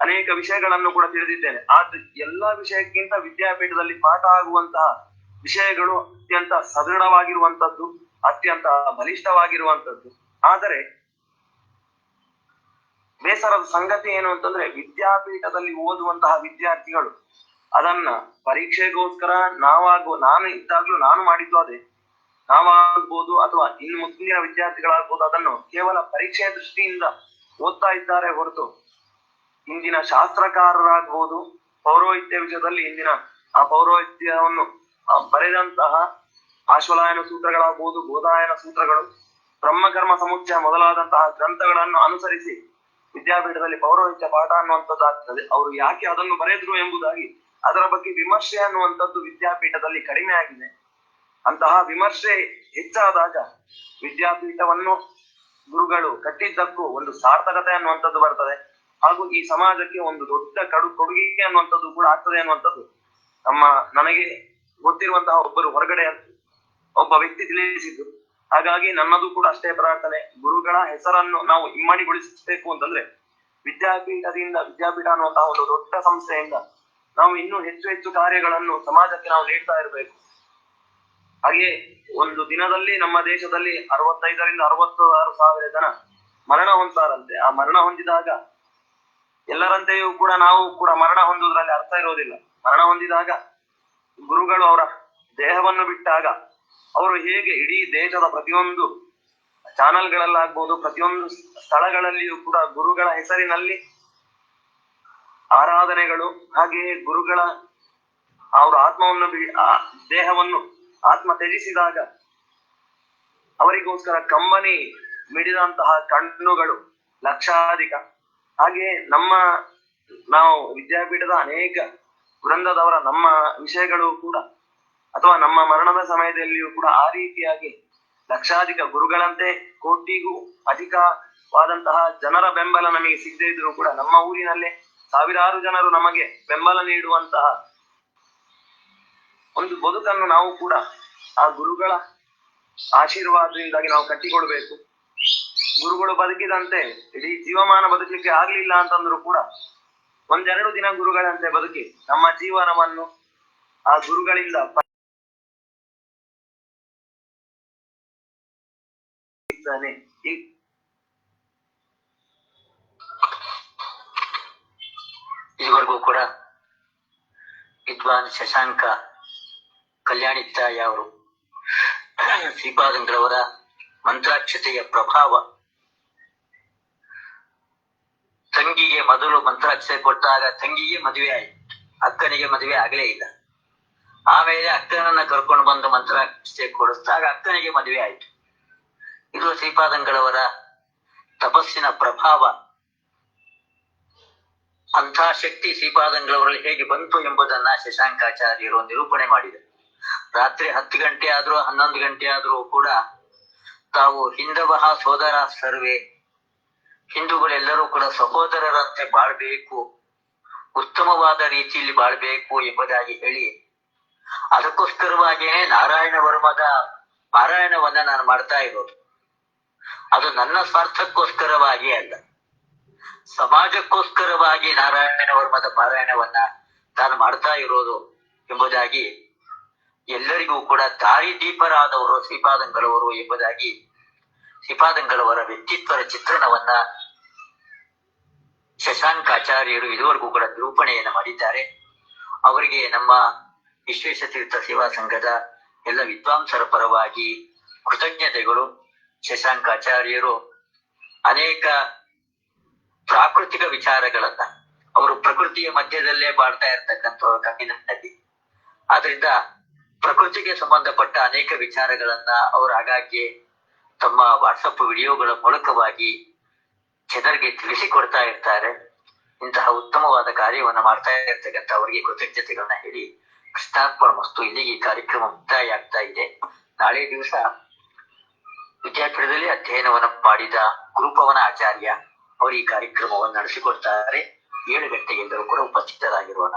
ಅನೇಕ ವಿಷಯಗಳನ್ನು ಕೂಡ ತಿಳಿದಿದ್ದೇನೆ. ಆದ್ರೆ ಎಲ್ಲಾ ವಿಷಯಕ್ಕಿಂತ ವಿದ್ಯಾಪೀಠದಲ್ಲಿ ಪಾಠ ಆಗುವಂತಹ ವಿಷಯಗಳು ಅತ್ಯಂತ ಸದೃಢವಾಗಿರುವಂತದ್ದು, ಅತ್ಯಂತ ಬಲಿಷ್ಠವಾಗಿರುವಂತದ್ದು. ಆದರೆ ಬೇಸರದ ಸಂಗತಿ ಏನು ಅಂತಂದ್ರೆ, ವಿದ್ಯಾಪೀಠದಲ್ಲಿ ಓದುವಂತಹ ವಿದ್ಯಾರ್ಥಿಗಳು ಅದನ್ನ ಪರೀಕ್ಷೆಗೋಸ್ಕರ ನಾನು ಇದ್ದಾಗ್ಲೂ ನಾನು ಮಾಡಿದ್ದು ಅದೇ, ನಾವಾಗ್ಬೋದು ಅಥವಾ ಇನ್ನು ಮುಂದಿನ ವಿದ್ಯಾರ್ಥಿಗಳಾಗ್ಬೋದು, ಅದನ್ನು ಕೇವಲ ಪರೀಕ್ಷೆಯ ದೃಷ್ಟಿಯಿಂದ ಓದ್ತಾ ಇದ್ದಾರೆ ಹೊರತು, ಇಂದಿನ ಶಾಸ್ತ್ರಕಾರರಾಗ್ಬೋದು, ಪೌರೋಹಿತ್ಯ ವಿಷಯದಲ್ಲಿ ಇಂದಿನ ಆ ಪೌರೋಹಿತ್ಯವನ್ನು ಬರೆದಂತಹ ಆಶ್ವಲಾಯನ ಸೂತ್ರಗಳಾಗ್ಬೋದು, ಬೋಧಾಯನ ಸೂತ್ರಗಳು, ಬ್ರಹ್ಮಕರ್ಮ ಸಮುಚ್ಚಯ ಮೊದಲಾದಂತಹ ಗ್ರಂಥಗಳನ್ನು ಅನುಸರಿಸಿ ವಿದ್ಯಾಪೀಠದಲ್ಲಿ ಪೌರೋಹಿತ್ಯ ಪಾಠ ಅನ್ನುವಂಥದ್ದು ಆಗ್ತದೆ. ಅವರು ಯಾಕೆ ಅದನ್ನು ಬರೆದ್ರು ಎಂಬುದಾಗಿ ಅದರ ಬಗ್ಗೆ ವಿಮರ್ಶೆ ಅನ್ನುವಂಥದ್ದು ವಿದ್ಯಾಪೀಠದಲ್ಲಿ ಕಡಿಮೆ ಆಗಿದೆ. ಅಂತಹ ವಿಮರ್ಶೆ ಹೆಚ್ಚಾದಾಗ ವಿದ್ಯಾಪೀಠವನ್ನು ಗುರುಗಳು ಕಟ್ಟಿದ್ದಕ್ಕೂ ಒಂದು ಸಾರ್ಥಕತೆ ಅನ್ನುವಂಥದ್ದು ಬರ್ತದೆ, ಹಾಗೂ ಈ ಸಮಾಜಕ್ಕೆ ಒಂದು ದೊಡ್ಡ ಕೊಡುಗೆ ಅನ್ನುವಂಥದ್ದು ಕೂಡ ಆಗ್ತದೆ ಅನ್ನುವಂಥದ್ದು ನನಗೆ ಗೊತ್ತಿರುವಂತಹ ಒಬ್ಬರು ಹೊರಗಡೆ ಒಬ್ಬ ವ್ಯಕ್ತಿ ತಿಳಿಸಿದ್ದು. ಹಾಗಾಗಿ ನನ್ನದು ಕೂಡ ಅಷ್ಟೇ ಪ್ರಾರ್ಥನೆ, ಗುರುಗಳ ಹೆಸರನ್ನು ನಾವು ಇಮ್ಮಡಿಗೊಳಿಸಬೇಕು ಅಂತಂದ್ರೆ ವಿದ್ಯಾಪೀಠ ಅನ್ನುವಂತಹ ಒಂದು ದೊಡ್ಡ ಸಂಸ್ಥೆಯಿಂದ ನಾವು ಇನ್ನೂ ಹೆಚ್ಚು ಹೆಚ್ಚು ಕಾರ್ಯಗಳನ್ನು ಸಮಾಜಕ್ಕೆ ನಾವು ನೀಡ್ತಾ ಇರಬೇಕು. ಹಾಗೆ ಒಂದು ದಿನದಲ್ಲಿ ನಮ್ಮ ದೇಶದಲ್ಲಿ 65,000 ರಿಂದ 66,000 ಜನ ಮರಣ ಹೊಂದ್ತಾರಂತೆ. ಆ ಮರಣ ಹೊಂದಿದಾಗ ಎಲ್ಲರಂತೆಯೂ ಕೂಡ ನಾವು ಕೂಡ ಮರಣ ಹೊಂದುವುದರಲ್ಲಿ ಅರ್ಥ ಇರೋದಿಲ್ಲ. ಮರಣ ಹೊಂದಿದಾಗ ಗುರುಗಳು ಅವರ ದೇಹವನ್ನು ಬಿಟ್ಟಾಗ ಅವರು ಹೇಗೆ ಇಡೀ ದೇಶದ ಪ್ರತಿಯೊಂದು ಚಾನಲ್ಗಳಲ್ಲಾಗ್ಬೋದು, ಪ್ರತಿಯೊಂದು ಸ್ಥಳಗಳಲ್ಲಿಯೂ ಕೂಡ ಗುರುಗಳ ಹೆಸರಿನಲ್ಲಿ ಆರಾಧನೆಗಳು, ಹಾಗೆಯೇ ಗುರುಗಳ ಅವರ ದೇಹವನ್ನು ಆತ್ಮ ತ್ಯಜಿಸಿದಾಗ ಅವರಿಗೋಸ್ಕರ ಕಂಬನಿ ಮಿಡಿದಂತಹ ಕಣ್ಣುಗಳು ಲಕ್ಷಾಧಿಕ. ಹಾಗೆ ನಾವು ವಿದ್ಯಾಪೀಠದ ಅನೇಕ ವೃಂದದವರ ನಮ್ಮ ವಿಷಯಗಳು ಕೂಡ ಅಥವಾ ನಮ್ಮ ಮರಣದ ಸಮಯದಲ್ಲಿಯೂ ಕೂಡ ಆ ರೀತಿಯಾಗಿ ಲಕ್ಷಾಧಿಕ ಗುರುಗಳಂತೆ ಕೋಟಿಗೂ ಅಧಿಕವಾದಂತಹ ಜನರ ಬೆಂಬಲ ನಮಗೆ ಸಿಗದೇ ಇದ್ರು ಕೂಡ ನಮ್ಮ ಊರಿನಲ್ಲೇ ಸಾವಿರಾರು ಜನರು ನಮಗೆ ಬೆಂಬಲ ನೀಡುವಂತಹ ಒಂದು ಬದುಕನ್ನು ನಾವು ಕೂಡ ಆ ಗುರುಗಳ ಆಶೀರ್ವಾದದಿಂದಾಗಿ ನಾವು ಕಟ್ಟಿಕೊಡ್ಬೇಕು. ಗುರುಗಳು ಬದುಕಿದಂತೆ ಇಡೀ ಜೀವಮಾನ ಬದುಕಲಿಕ್ಕೆ ಆಗ್ಲಿಲ್ಲ ಅಂತಂದ್ರು ಕೂಡ 1-2 ದಿನ ಗುರುಗಳಂತೆ ಬದುಕಿ ನಮ್ಮ ಜೀವನವನ್ನು ಆ ಗುರುಗಳಿಂದ ಇದುವರೆಗೂ ಕೂಡ ವಿದ್ವಾನ್ ಶಶಾಂಕ ಕಲ್ಯಾಣಿತ್ತಾಯ ಅವರು ಶ್ರೀಪಾದಂಗಳವರ ಮಂತ್ರಾಕ್ಷತೆಯ ಪ್ರಭಾವ, ತಂಗಿಗೆ ಮೊದಲು ಮಂತ್ರಾಕ್ಷತೆ ಕೊಟ್ಟಾಗ ತಂಗಿಗೆ ಮದುವೆ ಆಯಿತು, ಅಕ್ಕನಿಗೆ ಮದುವೆ ಆಗಲೇ ಇಲ್ಲ. ಆಮೇಲೆ ಅಕ್ಕನನ್ನ ಕರ್ಕೊಂಡು ಬಂದು ಮಂತ್ರಾಕ್ಷತೆ ಕೊಡಿಸಿದಾಗ ಅಕ್ಕನಿಗೆ ಮದುವೆ ಆಯಿತು. ಇದು ಶ್ರೀಪಾದಂಗಳವರ ತಪಸ್ಸಿನ ಪ್ರಭಾವ. ಅಂಥ ಶಕ್ತಿ ಶ್ರೀಪಾದಂಗಳವರಲ್ಲಿ ಹೇಗೆ ಬಂತು ಎಂಬುದನ್ನ ಶಶಾಂಕಾಚಾರ್ಯರು ನಿರೂಪಣೆ ಮಾಡಿದರು. ರಾತ್ರಿ 10 ಗಂಟೆ ಆದ್ರೂ 11 ಗಂಟೆ ಆದ್ರೂ ಕೂಡ ತಾವು ಹಿಂದವಹ ಸೋದರ ಸರ್ವೇ, ಹಿಂದೂಗಳೆಲ್ಲರೂ ಕೂಡ ಸಹೋದರರಂತೆ ಬಾಳ್ಬೇಕು, ಉತ್ತಮವಾದ ರೀತಿಯಲ್ಲಿ ಬಾಳ್ಬೇಕು ಎಂಬುದಾಗಿ ಹೇಳಿ, ಅದಕ್ಕೋಸ್ಕರವಾಗಿಯೇ ನಾರಾಯಣ ವರ್ಮದ ಪಾರಾಯಣವನ್ನ ನಾನು ಮಾಡ್ತಾ ಇರೋದು. ಅದು ನನ್ನ ಸ್ವಾರ್ಥಕ್ಕೋಸ್ಕರವಾಗಿ ಅಲ್ಲ, ಸಮಾಜಕ್ಕೋಸ್ಕರವಾಗಿ ನಾರಾಯಣ ವರ್ಮದ ಪಾರಾಯಣವನ್ನ ನಾನು ಮಾಡ್ತಾ ಇರೋದು ಎಂಬುದಾಗಿ, ಎಲ್ಲರಿಗೂ ಕೂಡ ದಾರಿದೀಪರಾದವರು ಶ್ರೀಪಾದಂಗಳವರು ಎಂಬುದಾಗಿ ಶ್ರೀಪಾದಂಗಳವರ ವ್ಯಕ್ತಿತ್ವದ ಚಿತ್ರಣವನ್ನ ಶಶಾಂಕಾಚಾರ್ಯರು ಇದುವರೆಗೂ ಕೂಡ ನಿರೂಪಣೆಯನ್ನು ಮಾಡಿದ್ದಾರೆ. ಅವರಿಗೆ ನಮ್ಮ ವಿಶ್ವೇಶತೀರ್ಥ ಸೇವಾ ಸಂಘದ ಎಲ್ಲ ವಿದ್ವಾಂಸರ ಪರವಾಗಿ ಕೃತಜ್ಞತೆಗಳು. ಶಶಾಂಕಾಚಾರ್ಯರು ಅನೇಕ ಪ್ರಾಕೃತಿಕ ವಿಚಾರಗಳನ್ನ, ಅವರು ಪ್ರಕೃತಿಯ ಮಧ್ಯದಲ್ಲೇ ಬಾಳ್ತಾ ಇರ್ತಕ್ಕಂಥವ್ರ ಕಣ್ಣಿನಲ್ಲಿ, ಆದ್ರಿಂದ ಪ್ರಕೃತಿಗೆ ಸಂಬಂಧಪಟ್ಟ ಅನೇಕ ವಿಚಾರಗಳನ್ನ ಅವರು ಆಗಾಗ್ಗೆ ತಮ್ಮ ವಾಟ್ಸಪ್ ವಿಡಿಯೋಗಳ ಮೂಲಕವಾಗಿ ಜನರಿಗೆ ತಿಳಿಸಿಕೊಡ್ತಾ ಇರ್ತಾರೆ. ಇಂತಹ ಉತ್ತಮವಾದ ಕಾರ್ಯವನ್ನ ಮಾಡ್ತಾ ಇರ್ತಕ್ಕಂಥ ಅವರಿಗೆ ಕೃತಜ್ಞತೆಗಳನ್ನ ಹೇಳಿ ಕೃಷ್ಣಾರ್ಪಣಮಸ್ತು. ಇಲ್ಲಿಗೆ ಈ ಕಾರ್ಯಕ್ರಮ ಮುಕ್ತಾಯ ಆಗ್ತಾ ಇದೆ. ನಾಳೆ ದಿವಸ ವಿದ್ಯಾಪೀಠದಲ್ಲಿ ಅಧ್ಯಯನವನ್ನು ಮಾಡಿದ ಗುರುಪವನ ಆಚಾರ್ಯ ಅವರು ಈ ಕಾರ್ಯಕ್ರಮವನ್ನು ನಡೆಸಿಕೊಡ್ತಾರೆ. 7 ಗಂಟೆಗೆ ಎಲ್ಲರೂ ಕೂಡ ಉಪಸ್ಥಿತರಾಗಿರೋಣ.